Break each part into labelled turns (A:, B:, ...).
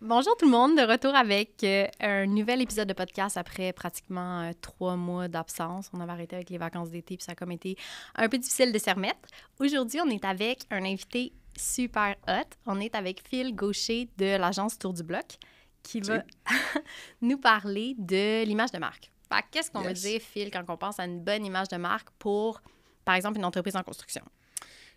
A: Bonjour tout le monde, de retour avec un nouvel épisode de podcast après pratiquement 3 mois d'absence. On avait arrêté avec les vacances d'été puis ça a comme été un peu difficile de s'y remettre. Aujourd'hui, on est avec un invité super hot. On est avec Phil Gaucher de l'agence Tour du Bloc qui va nous parler de l'image de marque. Fait que qu'est-ce qu'on veut dire, Phil, quand on pense à une bonne image de marque pour, par exemple, une entreprise en construction?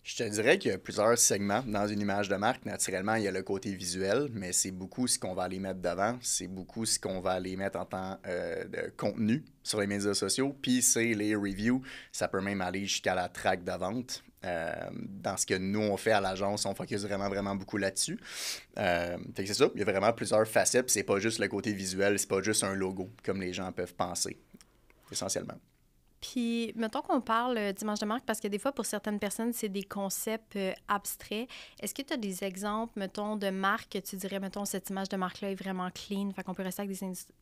B: Je te dirais qu'il y a plusieurs segments dans une image de marque. Naturellement, il y a le côté visuel, mais c'est beaucoup ce qu'on va aller mettre devant. C'est beaucoup ce qu'on va aller mettre en tant de contenu sur les médias sociaux. Puis c'est les reviews. Ça peut même aller jusqu'à la traque de vente. Dans ce que nous, on fait à l'agence, on focus vraiment beaucoup là-dessus. Fait que c'est ça. Il y a vraiment plusieurs facettes. Puis c'est pas juste le côté visuel. C'est pas juste un logo, comme les gens peuvent penser, essentiellement.
A: Puis, mettons qu'on parle d'image de marque, parce que des fois, pour certaines personnes, c'est des concepts abstraits. Est-ce que tu as des exemples, mettons, de marques que tu dirais, mettons, cette image de marque-là est vraiment clean, fait qu'on peut rester avec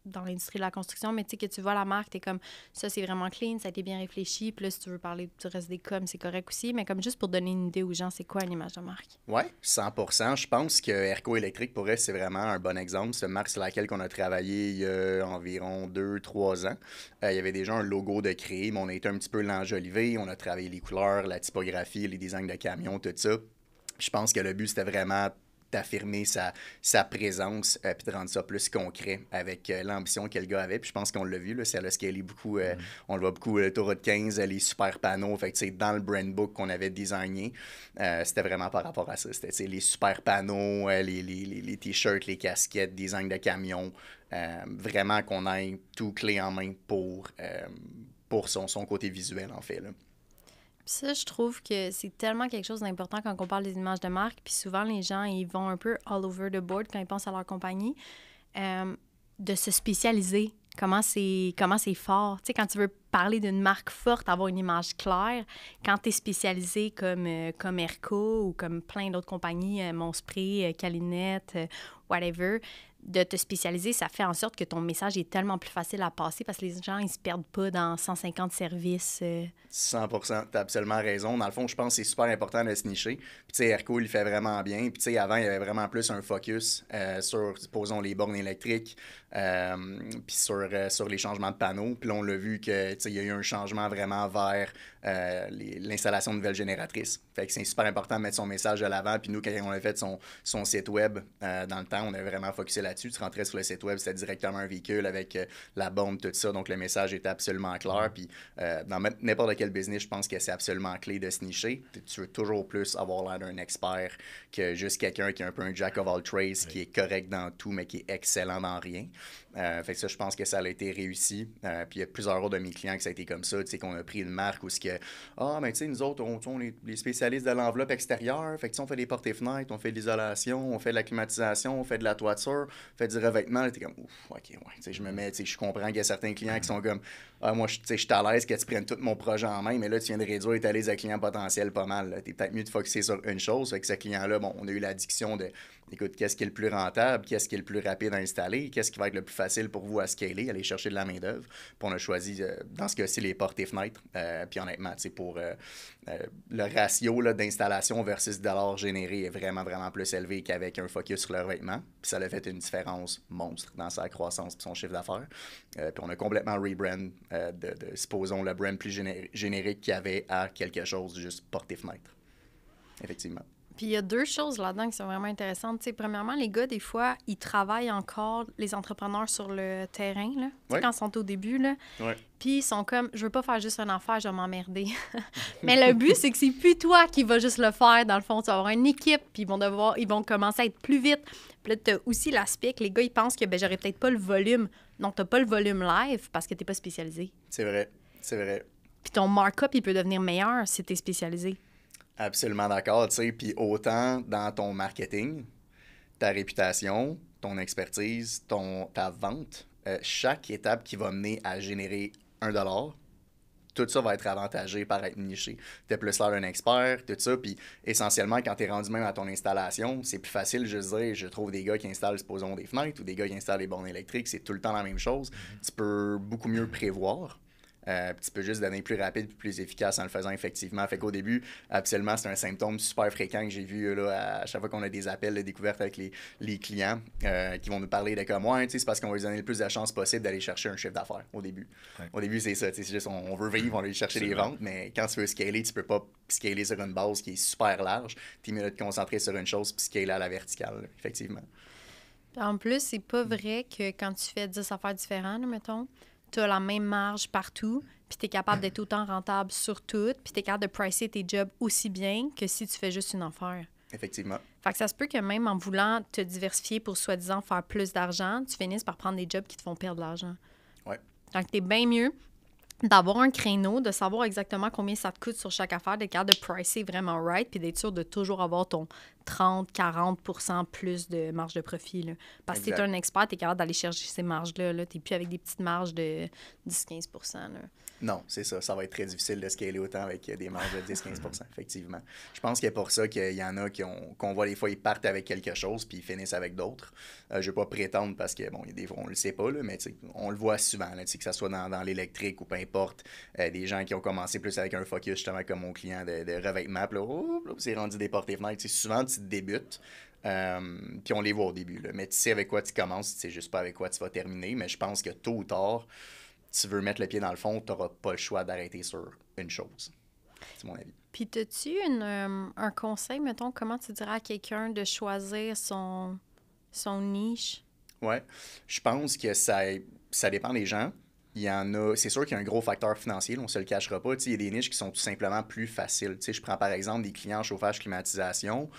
A: dans l'industrie de la construction, mais tu sais, que tu vois la marque, t'es comme, ça, c'est vraiment clean, ça a été bien réfléchi, puis là, si tu veux parler du reste des coms, c'est correct aussi, mais comme juste pour donner une idée aux gens, c'est quoi une image de marque?
B: Oui, 100%. Je pense que Erco Électrique, pour elle, c'est vraiment un bon exemple. C'est une marque sur laquelle on a travaillé il y a environ 2-3 ans. Il y avait déjà un logo de créé, mais on a été un petit peu l'enjolivé. On a travaillé les couleurs, la typographie, les designs de camions, tout ça. Je pense que le but, c'était vraiment d'affirmer sa présence puis de rendre ça plus concret avec l'ambition que le gars avait. Puis je pense qu'on l'a vu, là, ça a scalé beaucoup. On le voit beaucoup, l'autoroute 15, les super panneaux. Fait que, dans le brand book qu'on avait designé, c'était vraiment par rapport à ça. C'était les super panneaux, les t-shirts, les casquettes, design de camions. Vraiment qu'on ait tout clé en main pour son côté visuel, en fait. Là.
A: Ça, je trouve que c'est tellement quelque chose d'important quand on parle des images de marque. Puis souvent, les gens, ils vont un peu all over the board quand ils pensent à leur compagnie. De se spécialiser. Comment c'est fort. Tu sais, quand tu veux parler d'une marque forte, avoir une image claire, quand tu es spécialisé comme Erco ou comme plein d'autres compagnies, Monspray, Calinette, whatever, de te spécialiser, ça fait en sorte que ton message est tellement plus facile à passer parce que les gens, ils se perdent pas dans 150 services.
B: 100%, t'as absolument raison. Dans le fond, je pense que c'est super important de se nicher. Puis, tu sais, Erco, il le fait vraiment bien. Puis, tu sais, avant, il y avait vraiment plus un focus sur, supposons, les bornes électriques, puis sur les changements de panneaux. Puis là, on l'a vu que, tu sais, il y a eu un changement vraiment vers l'installation de nouvelles génératrices. Fait que c'est super important de mettre son message de l'avant. Puis nous, quand on a fait son site web, dans le temps, on a vraiment focusé là-dessus. Tu rentrais sur le site web, c'était directement un véhicule avec la borne, tout ça. Donc, le message était absolument clair. Puis, dans n'importe quel business, je pense que c'est absolument clé de se nicher. Tu veux toujours plus avoir l'air d'un expert que juste quelqu'un qui est un peu un jack of all trades, qui est correct dans tout, mais qui est excellent dans rien. Fait que ça, je pense que ça a été réussi. Puis il y a plusieurs autres de mes clients que ça a été comme ça, tu sais, qu'on a pris une marque où ce que, mais tu sais, nous autres, on est les spécialistes de l'enveloppe extérieure. Fait que, on fait des portes et fenêtres, on fait de l'isolation, on fait de la climatisation, on fait de la toiture, on fait du revêtement. T'es comme, ouf, ok, ouais. Tu sais, je me mets, tu sais, je comprends qu'il y a certains clients qui sont comme, moi, tu sais, je suis à l'aise que tu prennes tout mon projet en main, mais là, tu viens de réduire ta liste de clients potentiels pas mal. Tu es peut-être mieux de focusser sur une chose. Fait que ce client-là, bon, on a eu l'addiction de, écoute, qu'est-ce qui est le plus rentable, qu'est-ce qui est le plus rapide à installer, qu'est-ce qui va être le plus facile pour vous à scaler, aller chercher de la main-d'œuvre. Puis on a choisi, dans ce cas-ci, les portes et fenêtres. Puis honnêtement, tu sais, pour le ratio là, d'installation versus dollars générés est vraiment plus élevé qu'avec un focus sur le revêtement. Puis ça a fait une différence monstre dans sa croissance et son chiffre d'affaires. Puis on a complètement rebrand supposons, le brand plus générique qu'il y avait à quelque chose juste porte et fenêtre. Effectivement.
A: Puis il y a deux choses là-dedans qui sont vraiment intéressantes. T'sais, premièrement, les gars, des fois, ils travaillent encore, les entrepreneurs, sur le terrain, là.
B: Ouais.
A: Quand ils sont au début, là.
B: Ouais.
A: Puis ils sont comme, je veux pas faire juste une affaire, je vais m'emmerder. Mais le but, c'est que c'est plus toi qui vas juste le faire, dans le fond. Tu vas avoir une équipe, puis ils vont commencer à être plus vite. Puis là, t'as aussi l'aspect que les gars, ils pensent que, j'aurais peut-être pas le volume. Non, t'as pas le volume live parce que t'es pas spécialisé.
B: C'est vrai.
A: Puis ton markup, il peut devenir meilleur si t'es spécialisé.
B: Absolument d'accord, tu sais. Puis autant dans ton marketing, ta réputation, ton expertise, ta vente, chaque étape qui va mener à générer $1, tout ça va être avantagé par être niché. Tu es plus l'air d'un expert, tout ça. Puis essentiellement, quand tu es rendu même à ton installation, c'est plus facile, je dirais, je trouve des gars qui installent, supposons, des fenêtres ou des gars qui installent des bornes électriques, c'est tout le temps la même chose. Tu peux beaucoup mieux prévoir. Puis tu peux juste donner plus rapide et plus efficace en le faisant effectivement. Fait qu'au début, absolument, c'est un symptôme super fréquent que j'ai vu là, à chaque fois qu'on a des appels de découverte avec les clients qui vont nous parler de comme, ouais, c'est parce qu'on va lui donner le plus de chances possible d'aller chercher un chiffre d'affaires au début. Ouais. Au début, c'est ça. C'est juste, on veut vivre, on veut aller chercher les ventes, mais quand tu veux scaler, tu peux pas scaler sur une base qui est super large. Tu es mieux de te concentrer sur une chose puis scaler à la verticale, là, effectivement.
A: En plus, c'est pas vrai que quand tu fais 10 affaires différentes, mettons, tu as la même marge partout, puis tu es capable d'être autant rentable sur toutes, puis tu es capable de pricer tes jobs aussi bien que si tu fais juste une affaire.
B: Effectivement.
A: Fait que ça se peut que même en voulant te diversifier pour soi-disant faire plus d'argent, tu finisses par prendre des jobs qui te font perdre de l'argent.
B: Ouais.
A: Donc, t'es bien mieux d'avoir un créneau, de savoir exactement combien ça te coûte sur chaque affaire, d'être capable de pricer vraiment right, puis d'être sûr de toujours avoir ton 30-40% plus de marge de profit. Là. Parce que si tu es un expert, tu es capable d'aller chercher ces marges-là. Là. Tu n'es plus avec des petites marges de 10-15%. Là.
B: Non, c'est ça. Ça va être très difficile de scaler autant avec des marges de 10-15%, effectivement. Je pense qu'il y a pour ça qu'il y en a qu'on voit des fois, ils partent avec quelque chose puis ils finissent avec d'autres. Je ne vais pas prétendre parce que, bon, il y a des fois, on le sait pas, là, mais on le voit souvent, là, que ce soit dans l'électrique ou peu importe. Des gens qui ont commencé plus avec un focus, justement, comme mon client de revêtement, puis là, c'est rendu des portes et fenêtres. Souvent, tu débutes. Puis on les voit au début. Là. Mais tu sais avec quoi tu commences, tu sais juste pas avec quoi tu vas terminer. Mais je pense que tôt ou tard, tu veux mettre le pied dans le fond, tu n'auras pas le choix d'arrêter sur une chose. C'est mon avis.
A: Puis, as-tu un conseil, mettons, comment tu dirais à quelqu'un de choisir son niche?
B: Oui, je pense que ça dépend des gens. Il y en a, c'est sûr qu'il y a un gros facteur financier, on ne se le cachera pas. Il y a des niches qui sont tout simplement plus faciles. Je prends par exemple des clients en chauffage-climatisation.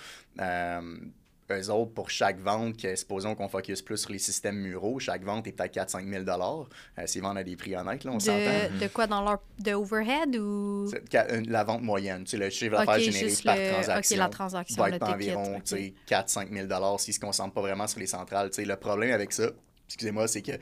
B: Eux autres, pour chaque vente, supposons qu'on focus plus sur les systèmes muraux, chaque vente est peut-être 4-5 000 s'ils vendent à des prix honnêtes, là, on s'entend.
A: De quoi, dans leur overhead ou?
B: La vente moyenne. Le chiffre d'affaires généré par transaction,
A: la transaction
B: va être environ 4-5 000 s'ils ne se concentrent pas vraiment sur les centrales. Le problème avec ça, excusez-moi, c'est que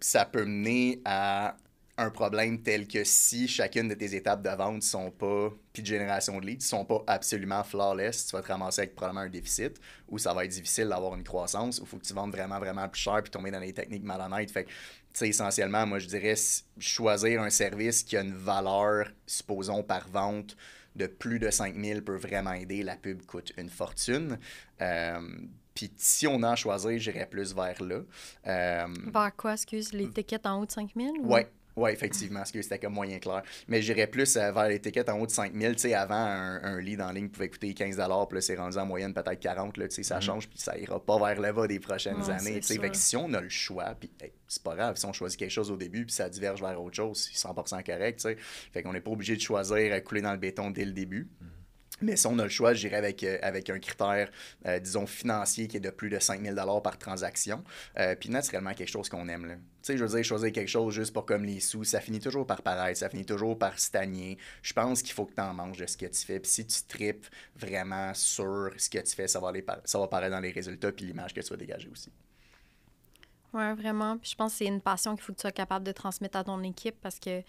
B: ça peut mener à un problème tel que si chacune de tes étapes de vente sont pas, puis de génération de leads, sont pas absolument flawless, tu vas te ramasser avec probablement un déficit, ou ça va être difficile d'avoir une croissance, ou il faut que tu vendes vraiment, vraiment plus cher, puis tomber dans des techniques malhonnêtes. Fait que, tu sais, essentiellement, moi, je dirais choisir un service qui a une valeur, supposons, par vente, de plus de 5 000 peut vraiment aider. La pub coûte une fortune. Puis si on a à choisir, j'irais plus vers là.
A: Vers quoi, excuse? L'étiquette en haut de 5 000?
B: Oui. Oui, effectivement, parce que c'était comme moyen clair. Mais j'irais plus vers l'étiquette en haut de 5 000. Tu sais, avant, un lead en ligne pouvait coûter 15 $, puis là, c'est rendu en moyenne peut-être 40 $. Tu sais, ça change, puis ça ira pas vers le bas des prochaines années. Tu sais, fait que si on a le choix, puis c'est pas grave, si on choisit quelque chose au début, puis ça diverge vers autre chose, c'est 100% correct, tu sais. Fait qu'on n'est pas obligé de choisir couler dans le béton dès le début. Mais si on a le choix, j'irais avec un critère, disons, financier qui est de plus de 5 000 par transaction. Puis naturellement, quelque chose qu'on aime. Tu sais, je veux dire, choisir quelque chose juste pour comme les sous, ça finit toujours par paraître, ça finit toujours par stagner. Je pense qu'il faut que tu en manges de ce que tu fais. Puis si tu tripes vraiment sur ce que tu fais, ça va paraître dans les résultats puis l'image que tu vas dégager aussi.
A: Oui, vraiment. Puis je pense que c'est une passion qu'il faut que tu sois capable de transmettre à ton équipe parce que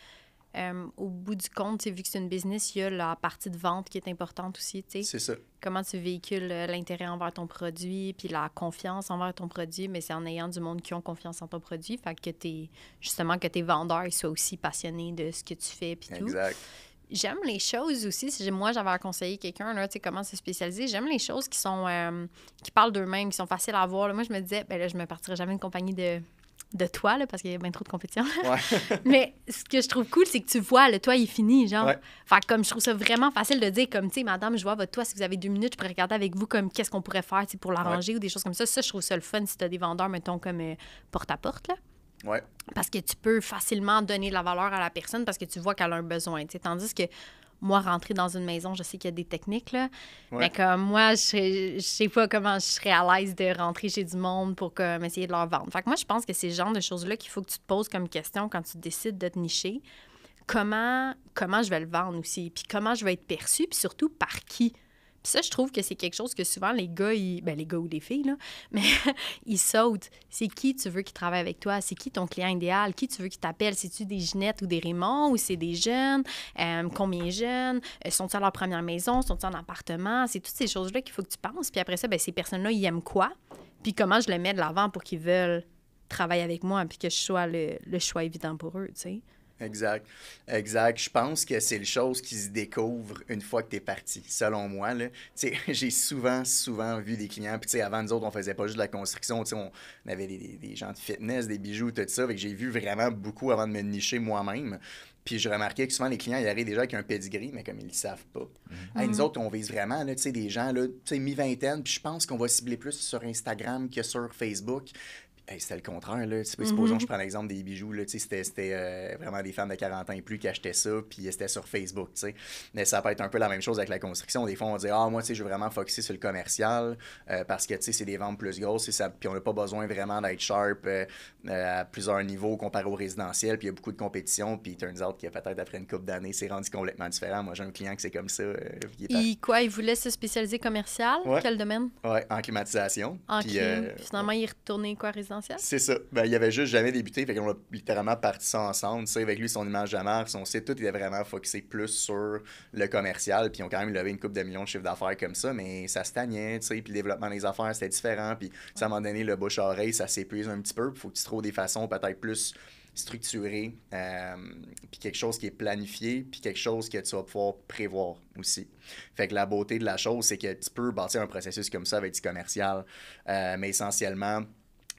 A: au bout du compte, vu que c'est une business, il y a la partie de vente qui est importante aussi. T'sais.
B: C'est ça.
A: Comment tu véhicules l'intérêt envers ton produit, puis la confiance envers ton produit, mais c'est en ayant du monde qui ont confiance en ton produit. Fait que justement que tes vendeurs soient aussi passionnés de ce que tu fais, puis tout.
B: Exact.
A: J'aime les choses aussi. Si moi, j'avais à conseiller quelqu'un, là, comment se spécialiser, j'aime les choses qui sont qui parlent d'eux-mêmes, qui sont faciles à voir. Là, moi, je me disais, ben là, je me partirais jamais une compagnie de toi, là, parce qu'il y a bien trop de compétition.
B: Ouais.
A: Mais ce que je trouve cool, c'est que tu vois, le toit, il est fini, genre.
B: Ouais.
A: Fait que comme je trouve ça vraiment facile de dire, comme, tu sais, madame, je vois votre toit, si vous avez 2 minutes, je pourrais regarder avec vous, comme, qu'est-ce qu'on pourrait faire, pour l'arranger ou des choses comme ça. Ça, je trouve ça le fun si tu as des vendeurs, mettons, comme porte-à-porte, là.
B: Ouais.
A: Parce que tu peux facilement donner de la valeur à la personne parce que tu vois qu'elle a un besoin, t'sais. Tandis que moi, rentrer dans une maison, je sais qu'il y a des techniques, là. Ouais. Mais comme moi, je sais pas comment je serais à l'aise de rentrer chez du monde pour comme, essayer de leur vendre. Fait que moi, je pense que c'est le genre de choses-là qu'il faut que tu te poses comme question quand tu décides de te nicher. Comment je vais le vendre aussi? Puis comment je vais être perçue? Puis surtout, par qui? Puis ça, je trouve que c'est quelque chose que souvent les gars, les gars ou les filles, là, mais ils sautent. C'est qui tu veux qui travaille avec toi? C'est qui ton client idéal? Qui tu veux qui t'appelle? C'est-tu des Ginette ou des Raymond ou c'est des jeunes? Combien jeunes? Sont-ils à leur première maison? Sont-ils en appartement? C'est toutes ces choses-là qu'il faut que tu penses. Puis après ça, ces personnes-là, ils aiment quoi? Puis comment je les mets de l'avant pour qu'ils veulent travailler avec moi puis que je sois le choix évident pour eux, tu sais?
B: Exact. Exact. Je pense que c'est les choses qui se découvrent une fois que tu es parti, selon moi. Là. Tu sais, j'ai souvent vu des clients. Puis, tu sais, avant, nous autres, on faisait pas juste de la construction. Tu sais, on avait des gens de fitness, des bijoux, tout ça. Fait que j'ai vu vraiment beaucoup avant de me nicher moi-même. Puis, je remarquais que souvent, les clients, ils arrivent déjà avec un pedigree, mais comme ils le savent pas. Hey, nous autres, on vise vraiment, là, tu sais, des gens, là, tu sais, mi-vingtaine. Puis, je pense qu'on va cibler plus sur Instagram que sur Facebook. Hey, c'était le contraire, là. Supposons que je prends l'exemple des bijoux, là, c'était vraiment des femmes de 40 ans et plus qui achetaient ça, puis c'était sur Facebook, tu sais. Mais ça peut être un peu la même chose avec la construction. Des fois, on va dire, ah, moi, tu sais, je veux vraiment focusser sur le commercial, parce que, tu sais, c'est des ventes plus grosses, puis on n'a pas besoin vraiment d'être sharp à plusieurs niveaux comparé au résidentiel, puis il y a beaucoup de compétition, puis turns out que peut-être après une couple d'années, c'est rendu complètement différent. Moi, j'ai un client qui c'est comme ça.
A: Il voulait se spécialiser commercial?
B: Ouais.
A: Quel domaine?
B: Ouais, en climatisation.
A: En
B: Puis,
A: clim. Finalement, il est retourné quoi, résidentiel?
B: c'est ça. Ben, il avait juste jamais débuté, fait qu'on a littéralement parti ça ensemble. Tu sais, avec lui, son image de marque, son site, tout, il est vraiment focusé plus sur le commercial. Puis ils ont quand même levé une couple de millions de chiffres d'affaires comme ça, mais ça stagnait, tu sais. Puis le développement des affaires, c'était différent. Puis à un moment donné, le bouche-à-oreille, ça s'épuise un petit peu. Il faut que tu trouves des façons peut-être plus structurées, puis quelque chose qui est planifié, puis quelque chose que tu vas pouvoir prévoir aussi. Fait que la beauté de la chose, c'est que tu peux bâtir un processus comme ça avec du commercial, mais essentiellement,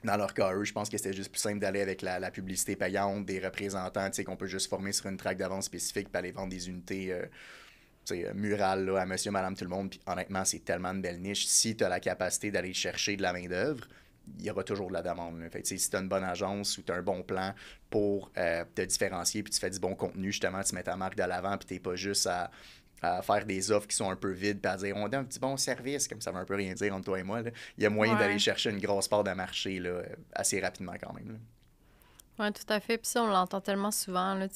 B: dans leur cas, eux, je pense que c'était juste plus simple d'aller avec la publicité payante, des représentants, tu sais, qu'on peut juste former sur une traque de vente spécifique puis aller vendre des unités murales là, à monsieur, madame, tout le monde. Puis honnêtement, c'est tellement une belle niche. Si tu as la capacité d'aller chercher de la main-d'œuvre, il y aura toujours de la demande. Là. Fait que, si tu as une bonne agence ou tu as un bon plan pour te différencier puis tu fais du bon contenu, justement, tu mets ta marque de l'avant puis tu n'es pas juste à faire des offres qui sont un peu vides puis à dire on donne un petit bon service, comme ça veut un peu rien dire entre toi et moi. Là. Il y a moyen d'aller chercher une grosse part de marché là, assez rapidement quand même. Là.
A: Oui, tout à fait. Puis ça, on l'entend tellement souvent. Là,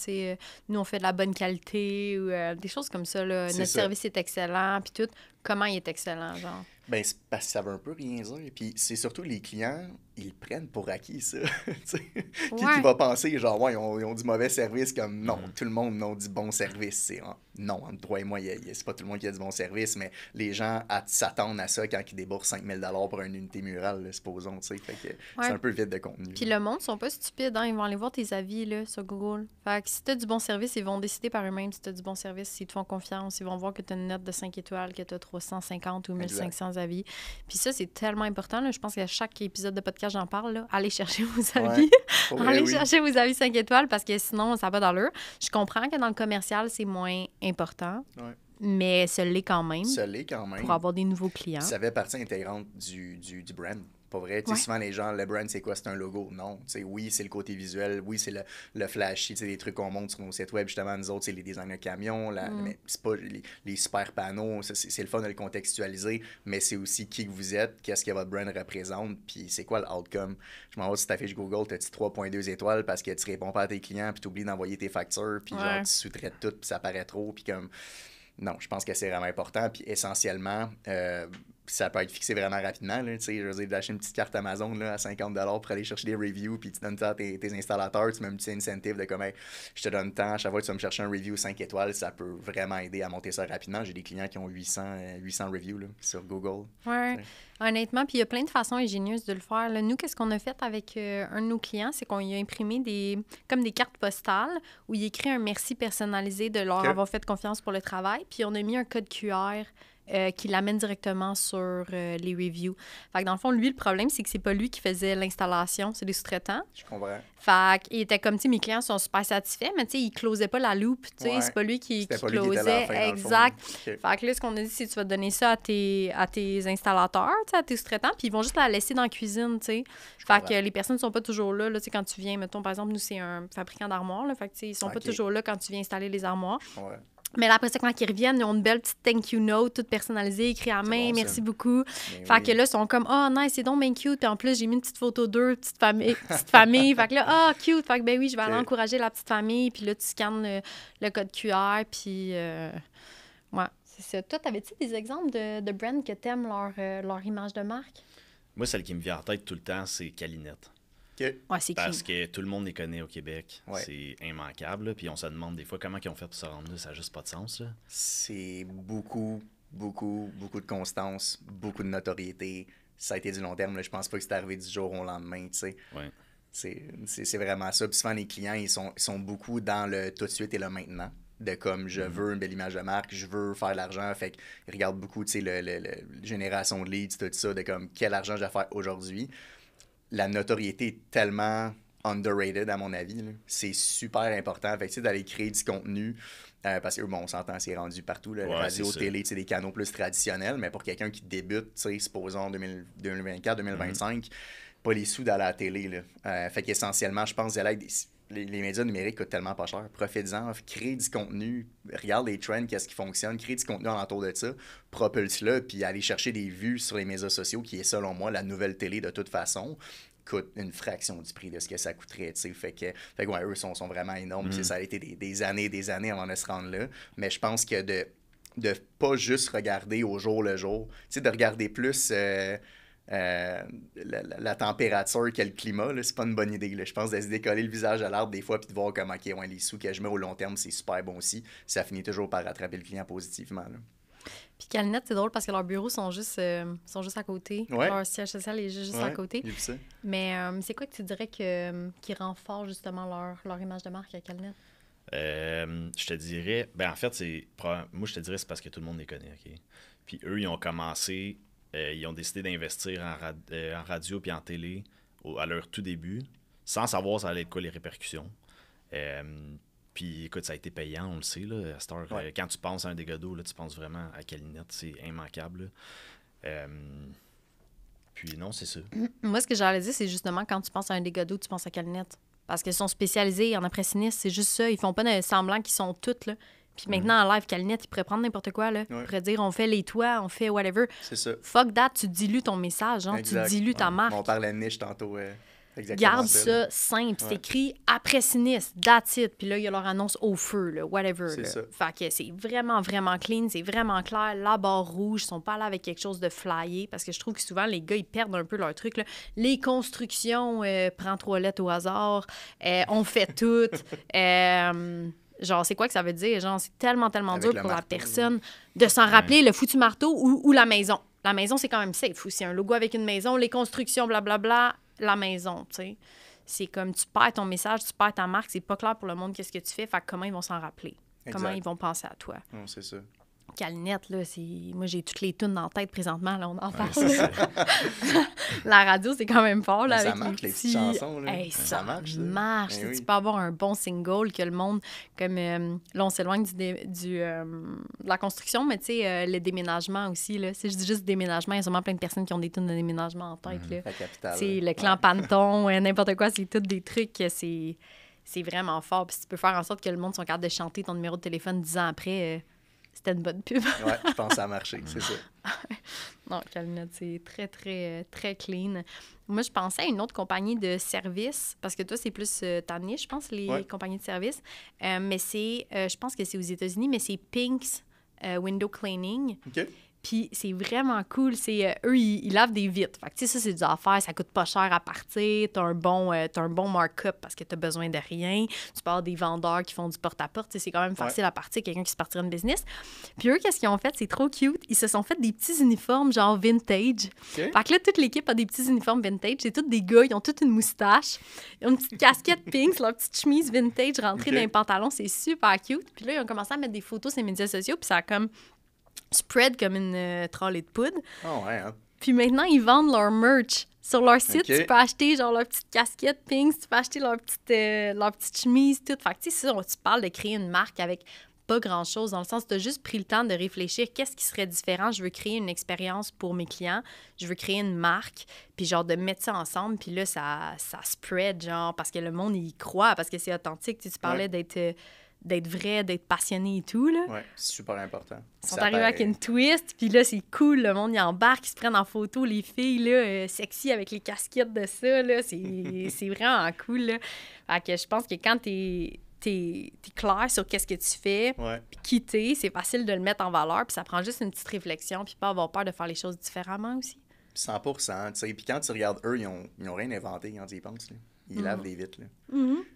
A: nous, on fait de la bonne qualité ou des choses comme ça. Là. Notre service est excellent. Puis tout, comment il est excellent, genre?
B: Ben, c'est parce que ça veut un peu rien dire. Puis c'est surtout les clients, ils prennent pour acquis ça. Qui va penser, genre, ouais, ils ont du mauvais service comme non, tout le monde n'a du bon service. C'est, non, entre toi et moi, c'est pas tout le monde qui a du bon service, mais les gens s'attendent à ça quand ils déboursent 5 000 pour une unité murale, là, supposons. Fait que c'est un peu vide de contenu.
A: Puis le monde, ils sont pas stupides. Hein? Ils vont aller voir tes avis là, sur Google. Fait que si t'as du bon service, ils vont décider par eux-mêmes si t'as du bon service, s'ils te font confiance. Ils vont voir que t'as une note de 5 étoiles, que t'as 350 ou 1500 avis. Puis ça, c'est tellement important. Là. Je pense qu'à chaque épisode de podcast, j'en parle. Là. Allez chercher vos avis. Allez chercher vos avis 5 étoiles parce que sinon, ça n'a pas d'allure. Je comprends que dans le commercial, c'est moins important. Ouais. Mais ça l'est quand même.
B: Ça l'est quand même.
A: Pour avoir des nouveaux clients.
B: Ça fait partie intégrante du brand. Pas vrai. Souvent, les gens, le brand, c'est quoi? C'est un logo. Non. Oui, c'est le côté visuel. Oui, c'est le flashy, les trucs qu'on montre sur nos sites web. Justement, nous autres, c'est les designs de camions. Mais c'est pas les super panneaux. C'est le fun de le contextualiser. Mais c'est aussi qui que vous êtes, qu'est-ce que votre brand représente, puis c'est quoi l'outcome. Je m'en vais sur ta fiche Google, tu as 3.2 étoiles parce que tu réponds pas à tes clients, puis tu oublies d'envoyer tes factures, puis genre, tu sous-traites tout, puis ça paraît trop, puis comme... Non, je pense que c'est vraiment important. Puis essentiellement, ça peut être fixé vraiment rapidement. Là, je veux dire, d'acheter une petite carte Amazon là, à 50 pour aller chercher des reviews, puis tu donnes ça à tes installateurs, tu mets un petit incentive de comme, hey, je te donne tant, à chaque fois que tu vas me chercher un review 5 étoiles, ça peut vraiment aider à monter ça rapidement. J'ai des clients qui ont 800 reviews là, sur Google.
A: Ouais. Honnêtement, puis il y a plein de façons ingénieuses de le faire. Là, nous, qu'est-ce qu'on a fait avec un de nos clients, c'est qu'on y a imprimé comme des cartes postales où il écrit un merci personnalisé de leur avoir fait confiance pour le travail, puis on a mis un code QR qui l'amène directement sur les reviews. Fait que dans le fond, lui, le problème, c'est que c'est pas lui qui faisait l'installation, c'est des sous-traitants.
B: Je comprends.
A: Fait qu'il était comme, tu sais, mes clients sont super satisfaits, mais tu sais, il closait pas la loupe, tu sais, c'est pas lui qui closait. Exact. Fait que là, ce qu'on a dit, c'est que tu vas donner ça à tes installateurs, tu sais, à tes sous-traitants, puis ils vont juste la laisser dans la cuisine, tu sais. Fait que les personnes sont pas toujours là, tu sais, quand tu viens, mettons, par exemple, nous, c'est un fabricant d'armoires, là, fait que, tu sais, ils sont pas toujours là quand tu viens installer les armoires. Ouais. Mais là, après ça, quand ils reviennent, ils ont une belle petite thank you note, toute personnalisée, écrite à main, merci beaucoup. Fait que là, ils sont comme, nice, c'est donc bien cute. Puis en plus, j'ai mis une petite photo d'eux, petite famille. Fait que là, cute. Fait que ben oui, je vais aller encourager la petite famille. Puis là, tu scannes le code QR. Puis, ouais, c'est ça. Toi, t'avais-tu des exemples de brands que t'aimes leur image de marque?
C: Moi, celle qui me vient en tête tout le temps, c'est Calinette.
A: Ouais, c'est
C: parce que tout le monde les connaît au Québec. Ouais. C'est immanquable. Là. Puis on se demande des fois comment ils ont fait pour se rendre là. Ça n'a juste pas de sens. Là.
B: C'est beaucoup de constance, beaucoup de notoriété. Ça a été du long terme. Là. Je pense pas que c'est arrivé du jour au lendemain. Tu sais.
C: Ouais.
B: C'est vraiment ça. Puis souvent, les clients, ils sont beaucoup dans le tout de suite et le maintenant. De comme, je veux une belle image de marque, je veux faire de l'argent. Fait qu'ils regardent beaucoup, tu sais, le génération de leads, tout ça, de comme, quel argent je vais faire aujourd'hui. La notoriété est tellement underrated, à mon avis. Là. C'est super important. Fait que, tu sais, d'aller créer du contenu, parce que, bon, on s'entend, c'est rendu partout, là, radio, télé, tu sais, des canaux plus traditionnels, mais pour quelqu'un qui débute, tu sais, supposons 2024, 2025, pas les sous d'aller à la télé, là. Fait qu'essentiellement, je pense, les médias numériques coûtent tellement pas cher. Profitez-en, créez du contenu, regarde les trends, qu'est-ce qui fonctionne, crée du contenu alentour de ça, propulse-le, puis allez chercher des vues sur les médias sociaux, qui est, selon moi, la nouvelle télé de toute façon, coûte une fraction du prix de ce que ça coûterait, tu sais. Fait que ouais, eux sont vraiment énormes. Ça a été des années avant de se rendre là. Mais je pense que de pas juste regarder au jour le jour, tu sais, de regarder plus... la température que le climat, là, c'est pas une bonne idée. Là. Je pense de se décoller le visage à l'arbre des fois puis de voir comment les sous que je mets au long terme, c'est super bon aussi. Ça finit toujours par rattraper le client positivement. Là.
A: Puis Calinet, c'est drôle parce que leurs bureaux sont juste à côté.
B: Ouais.
A: Leur siège social est juste à côté.
B: J'ai vu ça.
A: Mais c'est quoi que tu dirais qui rend fort justement leur image de marque à Calinet?
C: Je te dirais... Ben en fait, moi, je te dirais c'est parce que tout le monde les connaît. Okay? Puis eux, ils ont commencé... ils ont décidé d'investir en radio puis en télé à leur tout début, sans savoir ça allait être quoi les répercussions. Puis écoute, ça a été payant, on le sait. Là, à cette heure, quand tu penses à un dégât d'eau, là, tu penses vraiment à Calinet, c'est immanquable. Puis non, c'est ça.
A: Moi, ce que j'allais dire, c'est justement quand tu penses à un dégât d'eau, tu penses à Calinet. Parce qu'ils sont spécialisés en après-sinistre, c'est juste ça. Ils font pas de semblant qu'ils sont toutes, là. Puis maintenant, en live, Calinet, ils pourraient prendre n'importe quoi, là. Ils pourraient dire, on fait les toits, on fait whatever.
B: C'est ça.
A: Fuck that, tu dilues ton message, hein, tu dilues ta marque.
B: On parlait de niche tantôt.
A: Garde ça simple. C'est écrit après sinistre, that's it. Puis là, il y a leur annonce au feu, là, whatever.
B: C'est ça.
A: Fait que c'est vraiment, vraiment clean, c'est vraiment clair. La barre rouge, ils sont pas là avec quelque chose de flyé. Parce que je trouve que souvent, les gars, ils perdent un peu leur truc. Là. Les constructions, prends 3 lettres au hasard, on fait tout. Genre, c'est quoi que ça veut dire? Genre, c'est tellement
B: Avec
A: dur pour la personne de s'en rappeler, le foutu marteau ou la maison. La maison, c'est quand même safe. Aussi, un logo avec une maison, les constructions, blablabla, la maison, tu sais. C'est comme tu perds ton message, tu perds ta marque, c'est pas clair pour le monde qu'est-ce que tu fais, fait que comment ils vont s'en rappeler?
B: Exact.
A: Comment ils vont penser à toi?
B: Non, c'est ça.
A: Calinet, là, c'est... Moi, j'ai toutes les tunes dans la tête présentement, là, on en parle. La radio, c'est quand même fort, là,
B: ça
A: avec
B: marche,
A: les
B: petites chansons, là.
A: Hey, ça marche.
B: Ben
A: Tu peux avoir un bon single que le monde... Comme, là, on s'éloigne de la construction, mais tu sais, le déménagement aussi, là. Si je dis juste déménagement, il y a sûrement plein de personnes qui ont des tunes de déménagement en tête, là.
B: La capitale.
A: C'est le clan Panton, n'importe quoi, c'est tous des trucs que c'est vraiment fort. Puis si tu peux faire en sorte que le monde soit capable de chanter ton numéro de téléphone 10 ans après... C'était une bonne pub.
B: Ouais, je pense que ça a marché, c'est ça.
A: Non, Calinet, c'est très, très, très clean. Moi, je pensais à une autre compagnie de services, parce que toi, c'est plus ta niche, je pense, les compagnies de services. Mais c'est, je pense que c'est aux États-Unis, mais c'est Pink's Window Cleaning.
B: OK.
A: Puis c'est vraiment cool. C'est eux, ils lavent des vitres. Fait que, tu sais, ça, c'est des affaires. Ça coûte pas cher à partir. T'as un bon markup parce que t'as besoin de rien. Tu parles des vendeurs qui font du porte-à-porte. Tu sais, c'est quand même facile à partir. Quelqu'un qui se partirait une business. Puis eux, qu'est-ce qu'ils ont fait? C'est trop cute. Ils se sont fait des petits uniformes genre vintage.
B: Okay.
A: Fait que là, toute l'équipe a des petits uniformes vintage. C'est tous des gars. Ils ont toute une moustache. Ils ont une petite casquette pink, leur petite chemise vintage rentrée dans les pantalons. C'est super cute. Puis là, ils ont commencé à mettre des photos sur les médias sociaux. Puis ça a comme... spread comme une trolley de poudre.
B: Oh ouais, hein?
A: Puis maintenant, ils vendent leur merch. Sur leur site,
B: Okay.
A: tu peux acheter genre leur petite casquette pink, tu peux acheter leur petite chemise, tout. Fait que tu sais, tu parles de créer une marque avec pas grand-chose, dans le sens où tu as juste pris le temps de réfléchir qu'est-ce qui serait différent. Je veux créer une expérience pour mes clients, je veux créer une marque, puis genre de mettre ça ensemble, puis là, ça spread, genre, parce que le monde, il croit, parce que c'est authentique. Tu parlais d'être vrai, d'être passionné et tout, là.
B: Ouais, c'est super important.
A: Ils sont arrivés avec une twist, puis là, c'est cool, le monde, il embarque, ils se prennent en photo, les filles, là, sexy avec les casquettes de ça, là, c'est vraiment cool, là. Fait que je pense que quand t'es clair sur qu'est-ce que tu fais, puis quitter, c'est facile de le mettre en valeur, puis ça prend juste une petite réflexion, puis pas avoir peur de faire les choses différemment aussi.
B: 100%, tu sais. Puis quand tu regardes eux, ils ont rien inventé quand ils y pensent, là. Ils lavent des vitres, là.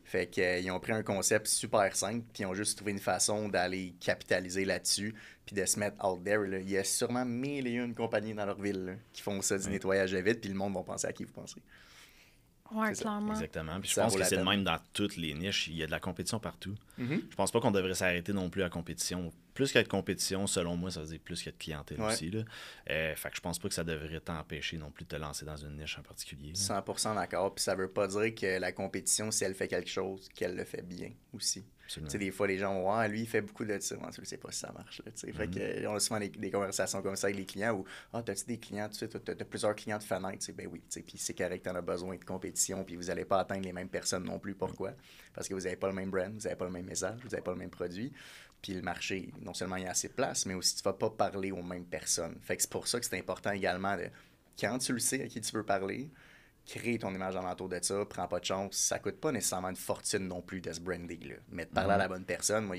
B: Fait qu'ils ont pris un concept super simple, puis ils ont juste trouvé une façon d'aller capitaliser là-dessus, puis de se mettre out there, là. Il y a sûrement 1001 compagnies dans leur ville, là, qui font ça, du nettoyage de vitres, puis le monde va penser à qui vous pensez.
A: Ouais,
B: C'est ça.
A: clairement.
C: Exactement. Puis je
B: Ça
C: pense
B: vaut
C: que
B: la
C: c'est le
B: peine.
C: même dans toutes les niches. Il y a de la compétition partout.
B: Mhm.
C: Je pense pas qu'on devrait s'arrêter non plus à la compétition. Plus qu'il y a de compétition, selon moi, ça veut dire plus qu'il y a de clientèle
B: Ouais.
C: aussi. Là. Fait que je pense pas que ça devrait t'empêcher non plus de te lancer dans une niche en particulier. Là.
B: 100% d'accord. Puis ça veut pas dire que la compétition, si elle fait quelque chose, qu'elle le fait bien aussi.
C: Absolument.
B: Tu sais, des fois, les gens vont voir, lui, il fait beaucoup de ça. Moi, tu ne sais pas si ça marche. Là, tu sais. Fait que, on a souvent des conversations comme ça avec les clients où, t'as-tu des clients, tu sais, t'as plusieurs clients de fenêtre. Tu sais, ben oui, tu sais, puis c'est correct, t'en as besoin de compétition, puis vous n'allez pas atteindre les mêmes personnes non plus. Pourquoi? Parce que vous n'avez pas le même brand, vous n'avez pas le même message, vous n'avez pas le même produit. Puis le marché, non seulement il y a assez de place, mais aussi tu ne vas pas parler aux mêmes personnes. Fait que c'est pour ça que c'est important également de, quand tu le sais à qui tu veux parler, crée ton image alentour de ça, prends pas de chance. Ça coûte pas nécessairement une fortune non plus de se brander, là. Mais de parler à la bonne personne, moi,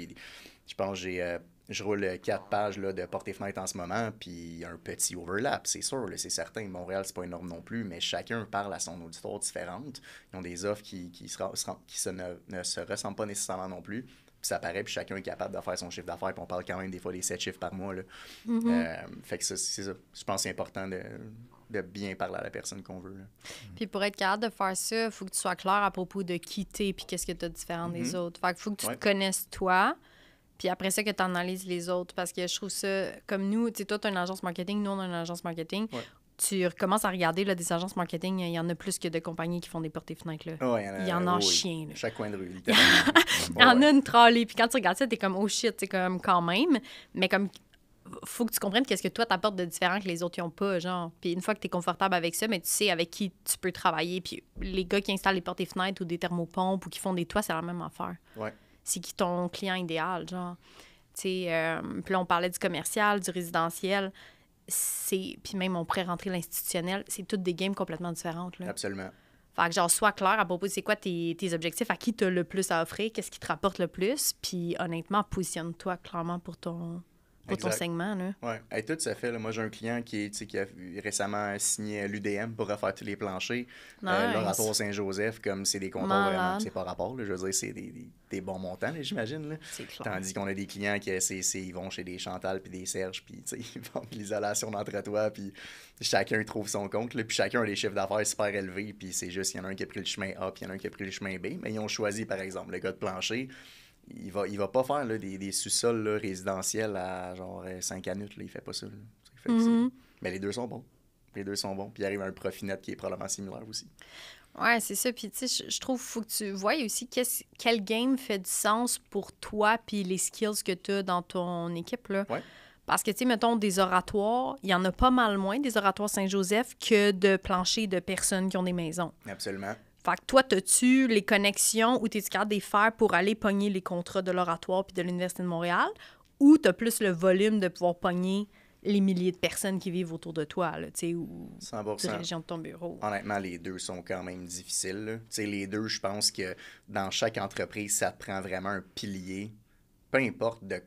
B: je pense que je roule 4 pages là, de porte et fenêtre en ce moment, puis il y a un petit overlap, c'est sûr, là, c'est certain. Montréal, c'est pas énorme non plus, mais chacun parle à son auditoire différente. Ils ont des offres qui ne se ressemblent pas nécessairement non plus. Puis ça paraît, puis chacun est capable de faire son chiffre d'affaires, puis on parle quand même des fois des 7 chiffres par mois. Là. Fait que ça, c'est ça. Je pense que c'est important de bien parler à la personne qu'on veut. Là.
A: Puis pour être capable de faire ça, il faut que tu sois clair à propos de qui t'es puis qu'est-ce que tu as de différent des autres. Fait qu'il faut que tu te connaisses toi, puis après ça que tu analyses les autres. Parce que je trouve ça, comme nous, tu sais, toi, tu as une agence marketing, nous, on a une agence marketing.
B: Ouais.
A: Tu recommences à regarder là, des agences marketing, il y en a plus que de compagnies qui font des portes et fenêtres. Là.
B: Oh,
A: il y en a
B: oui.
A: chien. Là.
B: Chaque coin de rue, littéralement.
A: Il y en a une trolley. Puis quand tu regardes ça, t'es comme, oh shit, c'est comme quand même. Mais comme, faut que tu comprennes qu'est-ce que toi t'apportes de différent que les autres n'ont pas, genre. Puis une fois que t'es confortable avec ça, mais tu sais avec qui tu peux travailler. Puis les gars qui installent les portes et fenêtres ou des thermopompes ou qui font des toits, c'est la même affaire.
B: Ouais.
A: C'est qui ton client idéal, genre. Tu sais, puis là, on parlait du commercial, du résidentiel. Puis même, on pourrait rentrer l'institutionnel. C'est toutes des games complètement différentes, là.
B: Absolument.
A: Fait que genre, sois clair à propos de c'est quoi tes objectifs, à qui t'as le plus à offrir, qu'est-ce qui te rapporte le plus, puis honnêtement, positionne-toi clairement pour ton segment, là.
B: Ouais. Hey, tout ça fait. Là, moi, j'ai un client qui a récemment signé l'UDM pour refaire tous les planchers.
A: Nice.
B: L'oratoire Saint-Joseph, comme c'est des compteurs
A: Malade.
B: vraiment, c'est pas rapport. Là, je veux dire, c'est des bons montants, là, j'imagine. Là.
A: C'est clair.
B: Tandis qu'on a des clients qui ils vont chez des Chantal puis des Serge, puis ils font l'isolation d'entre-toi, puis chacun trouve son compte. Là, puis chacun a des chiffres d'affaires super élevés, puis c'est juste, il y en a un qui a pris le chemin A, puis il y en a un qui a pris le chemin B. Mais ils ont choisi, par exemple, le gars de plancher. Il va pas faire là, des sous-sols là, résidentiels à genre 5 minutes. Là, il fait pas ça. Là. Fait que mais les deux sont bons. Les deux sont bons. Puis il arrive à un profit net qui est probablement similaire aussi.
A: Ouais, c'est ça. Puis, tu sais, je trouve qu'il faut que tu vois aussi quel game fait du sens pour toi puis les skills que tu as dans ton équipe, là.
B: Ouais.
A: Parce que, tu sais, mettons, des oratoires, il y en a pas mal moins, des oratoires Saint-Joseph, que de planchers de personnes qui ont des maisons.
B: Absolument.
A: Fait que toi, t'as-tu les connexions ou t'es-tu capable de les faire pour aller pogner les contrats de l'Oratoire puis de l'Université de Montréal? Ou t'as plus le volume de pouvoir pogner les milliers de personnes qui vivent autour de toi, là, tu sais, ou
B: 100%.
A: de la région de ton bureau?
B: Honnêtement, les deux sont quand même difficiles. Là. Tu sais, les deux, je pense que dans chaque entreprise, ça te prend vraiment un pilier. Peu importe de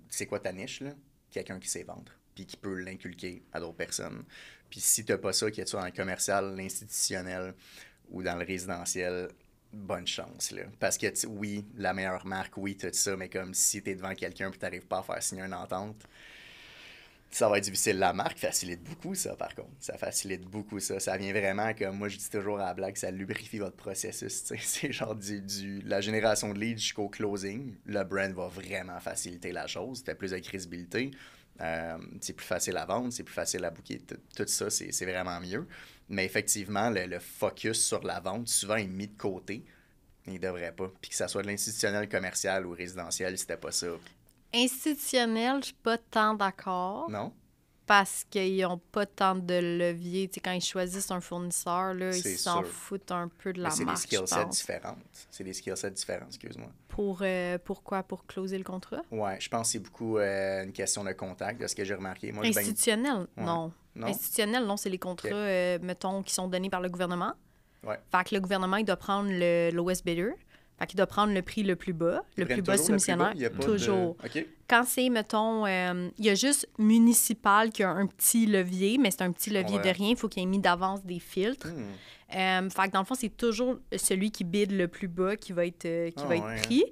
B: c'est quoi ta niche, là, quelqu'un qui sait vendre puis qui peut l'inculquer à d'autres personnes. Puis si t'as pas ça, qu'il y a ça dans le commercial, l'institutionnel ou dans le résidentiel, bonne chance, là. Parce que, oui, la meilleure marque, oui, tout ça, mais comme si t'es devant quelqu'un et t'arrives pas à faire signer une entente, ça va être difficile. La marque facilite beaucoup ça, par contre. Ça facilite beaucoup ça. Ça vient vraiment, comme moi, je dis toujours à la blague, ça lubrifie votre processus. T'sais. C'est genre la génération de leads jusqu'au closing. Le brand va vraiment faciliter la chose. T'as plus de crédibilité. C'est plus facile à vendre, c'est plus facile à booker. Tout ça, c'est vraiment mieux. Mais effectivement, le focus sur la vente, souvent, est mis de côté. Il ne devrait pas. Puis que ça soit de l'institutionnel, commercial ou résidentiel, c'était pas ça.
A: Institutionnel, je suis pas tant d'accord.
B: Non?
A: Parce qu'ils n'ont pas tant de levier. Tu sais, quand ils choisissent un fournisseur, là, ils s'en foutent un peu de la marque,
B: c'est des skillsets différentes. C'est des skillsets différents, excuse-moi.
A: Pourquoi? Pour closer le contrat?
B: Ouais, je pense que c'est beaucoup une question de contact, de ce que j'ai remarqué. Moi,
A: institutionnel?
B: Ouais.
A: Non. Institutionnel, non, c'est les contrats, mettons, qui sont donnés par le gouvernement.
B: Ouais.
A: Fait que le gouvernement, il doit prendre le lowest bidder. Fait qu'il doit prendre le prix le plus bas. Le plus bas soumissionnaire. Toujours.
B: Okay.
A: Quand c'est, mettons, il y a juste municipal qui a un petit levier, mais c'est un petit levier de rien. Il faut qu'il ait mis d'avance des filtres. Fait que dans le fond, c'est toujours celui qui bide le plus bas qui va être pris.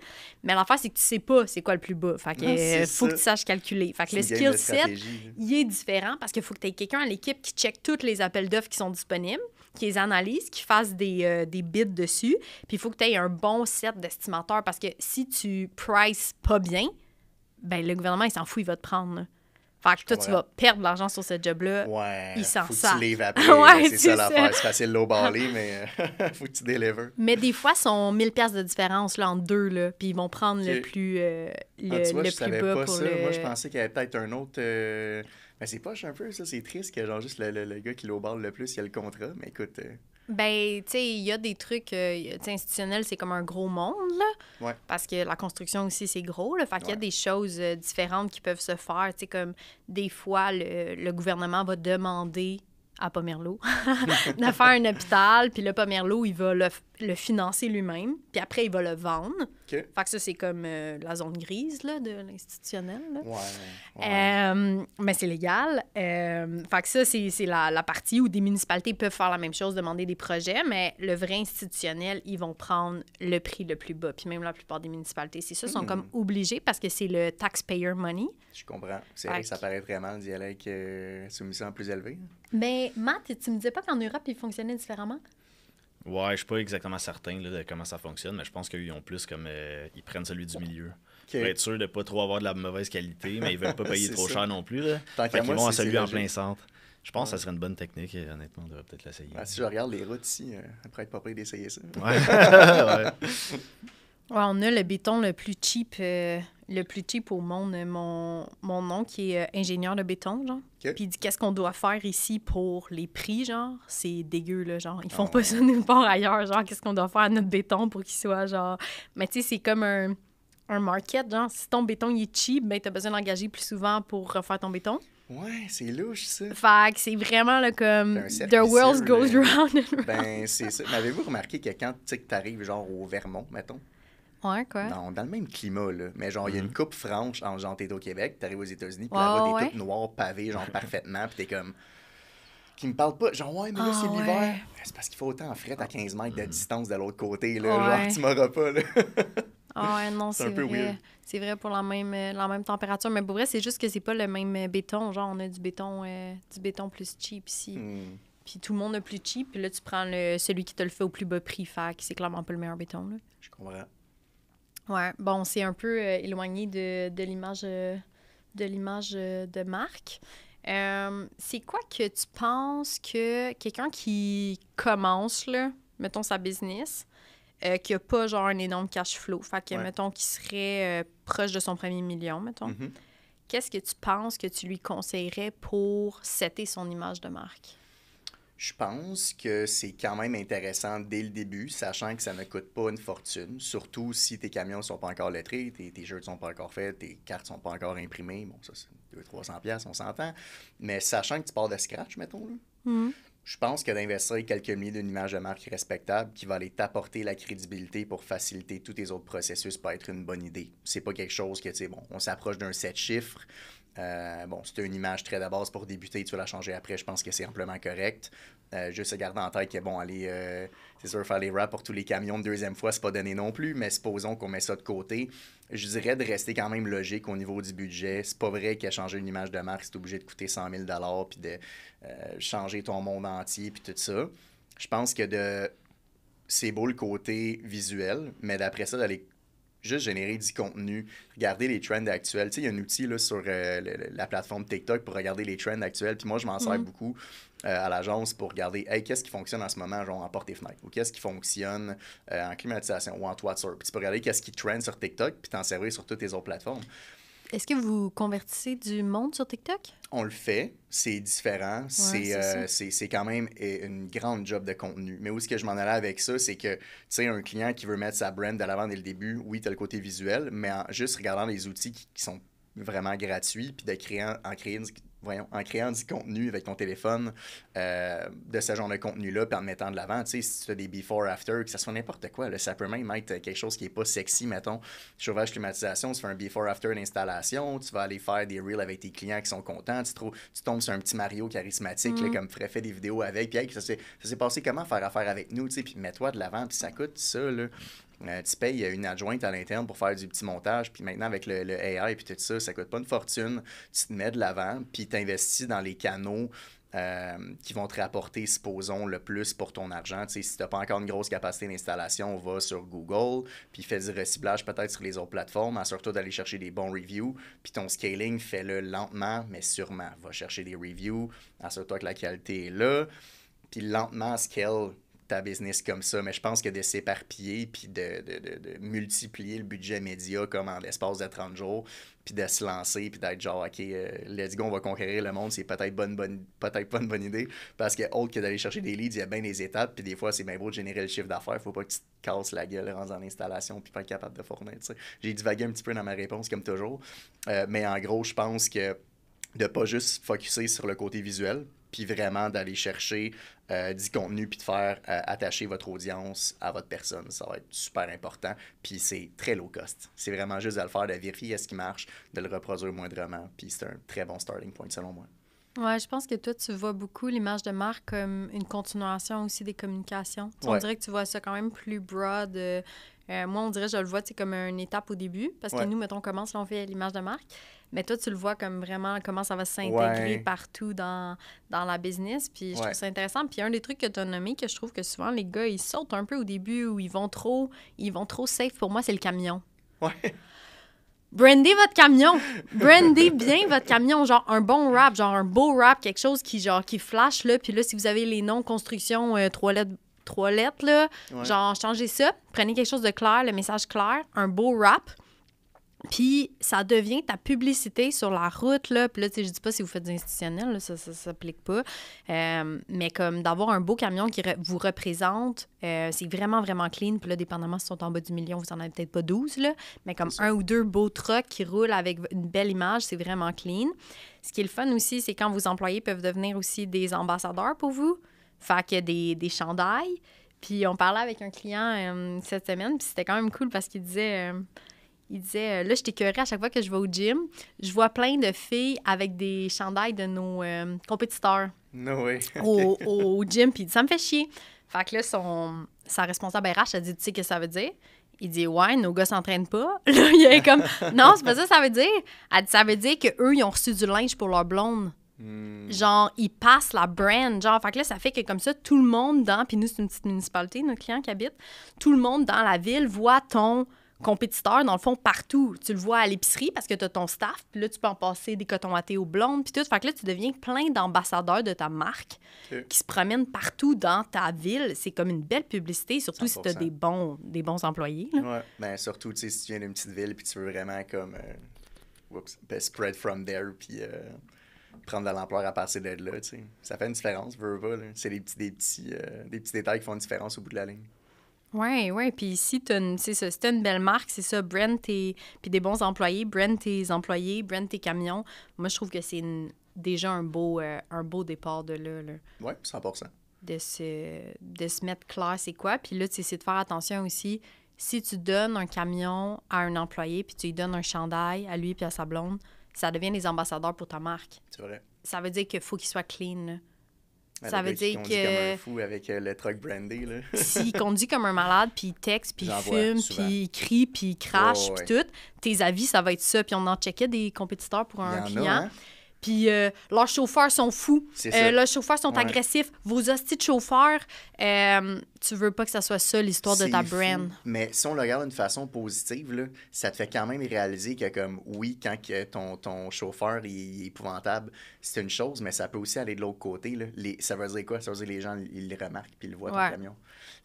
A: Mais l'affaire, c'est que tu sais pas c'est quoi le plus bas. Fait que faut que tu saches calculer. Fait que le skill set, il est différent parce qu'il faut que tu aies quelqu'un à l'équipe qui check tous les appels d'offres qui sont disponibles. qui les analysent, qui fassent des bids dessus. Puis il faut que tu aies un bon set d'estimateurs parce que si tu prices pas bien, ben le gouvernement, il s'en fout, il va te prendre. Là. Fait que toi, tu vas perdre de l'argent sur ce job-là.
B: Ouais.
A: Il s'en
B: faut que
A: sort.
B: tu livres après.
A: Ouais,
B: c'est ça l'affaire. C'est facile de low-baller, mais faut que tu délivres.
A: Mais des fois, ils sont 1000$ de différence là, entre deux. Là, puis ils vont prendre le plus,
B: tu vois, je
A: plus
B: savais
A: bas
B: pas
A: pour
B: ça.
A: le...
B: Moi, je pensais qu'il y avait peut-être un autre... Mais c'est poche un peu, ça. C'est triste que genre juste le gars qui low-ball le plus, il a le contrat. Mais écoute...
A: Ben, tu sais, il y a des trucs tu sais, institutionnels, c'est comme un gros monde, là.
B: Ouais.
A: Parce que la construction aussi, c'est gros, là. Fait qu'il y a des choses différentes qui peuvent se faire. Tu sais, comme des fois, le gouvernement va demander à Pomerleau de faire un hôpital, puis le Pomerleau, il va le financer lui-même, puis après, il va le vendre.
B: OK.
A: Fait que ça, c'est comme la zone grise, là, de l'institutionnel, là.
B: Ouais.
A: Mais c'est légal. Fait que ça, c'est la partie où des municipalités peuvent faire la même chose, demander des projets, mais le vrai institutionnel, ils vont prendre le prix le plus bas. Puis même la plupart des municipalités, c'est ça, sont comme obligés parce que c'est le taxpayer money.
B: Je comprends. C'est vrai que ça paraît vraiment d'y aller avec soumission plus élevée.
A: Mais Matt, tu me disais pas qu'en Europe, ils fonctionnaient différemment?
C: Ouais, je suis pas exactement certain là, de comment ça fonctionne, mais je pense qu'eux, ils ont plus comme... ils prennent celui du milieu. Pour être sûr de pas trop avoir de la mauvaise qualité, mais ils veulent pas payer trop cher non plus. Là. Fait qu'ils vont à celui en plein centre. Je pense que ça serait une bonne technique, et honnêtement, on devrait peut-être l'essayer.
B: Si je regarde les routes ici, après être pas prêt d'essayer ça.
C: Ouais. Ouais.
A: Ouais, on a le béton le plus cheap au monde. Mon oncle qui est ingénieur de béton, genre.
B: Okay.
A: Puis il dit qu'est-ce qu'on doit faire ici pour les prix, genre. C'est dégueu, là, genre. Ils font pas ça nulle part ailleurs, genre. Qu'est-ce qu'on doit faire à notre béton pour qu'il soit, genre... Mais tu sais, c'est comme un market, genre. Si ton béton, il est cheap, ben t'as besoin d'engager plus souvent pour refaire ton béton.
B: Ouais, c'est louche, ça.
A: Fait que c'est vraiment, là, comme... The world goes round and round.
B: Ben, c'est ça. Mais avez-vous remarqué que quand tu arrives, genre, au Vermont, mettons...
A: Ouais, quoi?
B: Non, dans le même climat, là. Mais genre, il y a une coupe franche entre genre, t'es au Québec, t'arrives aux États-Unis, puis
A: la
B: là-bas, t'es toute noire, pavée, genre, parfaitement, puis t'es comme... Qui me parle pas. Genre, ouais, mais là, c'est l'hiver. C'est parce qu'il faut autant en fret à 15 mètres de distance de l'autre côté, là. Genre, tu m'auras pas, là.
A: Ah ouais, non, c'est
B: un peu
A: vrai.
B: weird.
A: C'est vrai pour la même température. Mais pour vrai, c'est juste que c'est pas le même béton. Genre, on a du béton plus cheap ici. Puis tout le monde a plus cheap. Puis là, tu prends celui qui te le fait au plus bas prix. Fait que c'est clairement pas le meilleur béton, là.
B: Je comprends.
A: Ouais, bon, c'est un peu éloigné de l'image de marque. C'est quoi que tu penses que quelqu'un qui commence, là, mettons sa business, qui n'a pas genre un énorme cash flow, fait que, mettons, qui serait proche de son premier million, mettons, qu'est-ce que tu penses que tu lui conseillerais pour setter son image de marque?
B: Je pense que c'est quand même intéressant dès le début, sachant que ça ne coûte pas une fortune, surtout si tes camions ne sont pas encore lettrés, tes shirts ne sont pas encore faits, tes cartes ne sont pas encore imprimées. Bon, ça, c'est 200-300$, on s'entend. Mais sachant que tu pars de scratch, mettons, là, je pense que d'investir quelques milliers d'une image de marque respectable qui va aller t'apporter la crédibilité pour faciliter tous tes autres processus peut être une bonne idée. C'est pas quelque chose que, tu sais, bon, on s'approche d'un 7 chiffres. Bon, si tu as une image très de base pour débuter, tu vas la changer après, je pense que c'est amplement correct. Juste se garder en tête que, bon, aller, c'est sûr, faire les wraps pour tous les camions une deuxième fois, c'est pas donné non plus, mais supposons qu'on met ça de côté. Je dirais de rester quand même logique au niveau du budget. C'est pas vrai qu'à changer une image de marque, c'est obligé de coûter 100 000 $, puis de changer ton monde entier, puis tout ça. Je pense que c'est beau le côté visuel, mais d'après ça, d'aller juste générer du contenu, regarder les trends actuels. Tu sais, il y a un outil là, sur la plateforme TikTok pour regarder les trends actuels. Puis moi, je m'en sers beaucoup à l'agence pour regarder, hey, qu'est-ce qui fonctionne en ce moment, genre en porte et fenêtre, ou qu'est-ce qui fonctionne en climatisation ou en toiture. Puis tu peux regarder qu'est-ce qui trend sur TikTok, puis t'en servir sur toutes les autres plateformes.
A: Est-ce que vous convertissez du monde sur TikTok?
B: On le fait, c'est différent, c'est quand même une grande job de contenu. Mais où est-ce que je m'en allais avec ça, c'est que, tu sais, un client qui veut mettre sa brand de l'avant dès le début, oui, tu as le côté visuel, mais en juste regardant les outils qui sont vraiment gratuits, puis en créant du contenu avec ton téléphone, de ce genre de contenu-là, puis en le mettant de l'avant, tu sais, si tu as des before-after, que ça soit n'importe quoi, là, ça peut même être quelque chose qui n'est pas sexy, mettons, chauffage, climatisation, tu fais un before-after d'installation, tu vas aller faire des reels avec tes clients qui sont contents, tu tombes sur un petit Mario charismatique, là, comme ferait fait des vidéos avec, puis hey, ça s'est passé comment faire affaire avec nous, tu sais, puis mets-toi de l'avant, puis ça coûte ça, là. Tu payes une adjointe à l'interne pour faire du petit montage, puis maintenant avec le AI et tout ça, ça coûte pas une fortune. Tu te mets de l'avant, puis tu investis dans les canaux qui vont te rapporter, supposons, le plus pour ton argent. Tu sais, si tu n'as pas encore une grosse capacité d'installation, va sur Google, puis fais du reciblage peut-être sur les autres plateformes, assure-toi d'aller chercher des bons reviews, puis ton scaling, fais-le lentement, mais sûrement. Va chercher des reviews, assure-toi que la qualité est là, puis lentement scale ta business comme ça, mais je pense que de s'éparpiller puis de multiplier le budget média comme en l'espace de 30 jours, puis de se lancer, puis d'être genre, OK, let's go, on va conquérir le monde, c'est peut-être pas une bonne idée, parce que autre que d'aller chercher des leads, il y a bien des étapes, puis des fois, c'est bien beau de générer le chiffre d'affaires, faut pas que tu te casses la gueule rendu en installation, puis pas être capable de fournir, tu sais. J'ai divagué un petit peu dans ma réponse, comme toujours, mais en gros, je pense que de pas juste focusser sur le côté visuel, puis vraiment d'aller chercher du contenu puis de faire attacher votre audience à votre personne. Ça va être super important. Puis c'est très low cost. C'est vraiment juste de le faire, de vérifier ce qui marche, de le reproduire moindrement. Puis c'est un très bon starting point selon moi.
A: Ouais, je pense que toi, tu vois beaucoup l'image de marque comme une continuation aussi des communications. On dirait que tu vois ça quand même plus broad. Moi, on dirait que je le vois comme une étape au début. Parce que nous, mettons, on commence, là, on fait l'image de marque. Mais toi, tu le vois comme vraiment comment ça va s'intégrer partout dans la business. Puis je trouve ça intéressant. Puis un des trucs que tu as nommé, que je trouve que souvent, les gars, ils sautent un peu au début ou ils vont trop safe. Pour moi, c'est le camion.
B: Ouais.
A: Brandez votre camion. Brandez bien votre camion. Genre un bon rap, genre un beau rap, quelque chose qui flash, là. Puis là, si vous avez les noms construction, 3 lettres, là, genre changez ça. Prenez quelque chose de clair, le message clair, un beau rap. Puis ça devient ta publicité sur la route, là. Puis là, tu sais, je dis pas si vous faites des institutionnels, là, ça s'applique pas. Mais comme d'avoir un beau camion qui vous représente, c'est vraiment, vraiment clean. Puis là, dépendamment si ils sont en bas du million, vous en avez peut-être pas 12, là. Mais comme un ou deux beaux trucks qui roulent avec une belle image, c'est vraiment clean. Ce qui est le fun aussi, c'est quand vos employés peuvent devenir aussi des ambassadeurs pour vous. Fait que des chandails. Puis on parlait avec un client cette semaine, puis c'était quand même cool parce qu'il disait... là, je t'écœurais à chaque fois que je vais au gym. Je vois plein de filles avec des chandails de nos compétiteurs au gym. Puis ça me fait chier. Fait que là, sa responsable RH a dit, tu sais ce que ça veut dire? Il dit, ouais, nos gars s'entraînent pas. Là, il est comme, non, c'est pas ça que ça veut dire. Elle dit, ça veut dire qu'eux, ils ont reçu du linge pour leur blonde. Genre, ils passent la brand. Genre, fait que là, ça fait que comme ça, tout le monde puis nous, c'est une petite municipalité, notre client qui habite, tout le monde dans la ville voit ton compétiteur, dans le fond, partout. Tu le vois à l'épicerie parce que tu as ton staff, puis là, tu peux en passer des cotons wattés aux blondes, puis tout. Fait que là, tu deviens plein d'ambassadeurs de ta marque qui se promènent partout dans ta ville. C'est comme une belle publicité, surtout 100%. Si tu as des bons employés. Là.
B: Ouais, ben surtout, tu sais, si tu viens d'une petite ville, puis tu veux vraiment comme spread from there, puis prendre de l'ampleur à partir de là, tu sais. Ça fait une différence, veux pas, là. C'est des petits détails qui font une différence au bout de la ligne.
A: Oui. Puis si tu as une belle marque, c'est ça, brand puis des bons employés, brand tes employés, brand tes camions. Moi, je trouve que c'est déjà un beau départ de là.
B: Oui, 100%.
A: De se mettre clair c'est quoi. Puis là, c'est de faire attention aussi. Si tu donnes un camion à un employé puis tu lui donnes un chandail à lui puis à sa blonde, ça devient des ambassadeurs pour ta marque.
B: C'est vrai.
A: Ça veut dire qu'il faut qu'il soit clean, là.
B: Ça veut dire que... comme un fou avec le truck brandé, là.
A: S'il conduit comme un malade, puis il texte, puis il fume, puis il crie, puis il crache, puis tout, tes avis, ça va être ça. Puis on en checkait des compétiteurs pour un client. Puis leurs chauffeurs sont fous. Leurs chauffeurs sont agressifs. Vos hosties de chauffeurs, tu veux pas que ça soit ça l'histoire de ta brand.
B: Mais si on le regarde d'une façon positive, là, ça te fait quand même réaliser que, comme, oui, quand que ton chauffeur il est épouvantable, c'est une chose, mais ça peut aussi aller de l'autre côté. Là. Ça veut dire quoi? Ça veut dire que les gens, ils le remarquent puis ils le voient ton camion.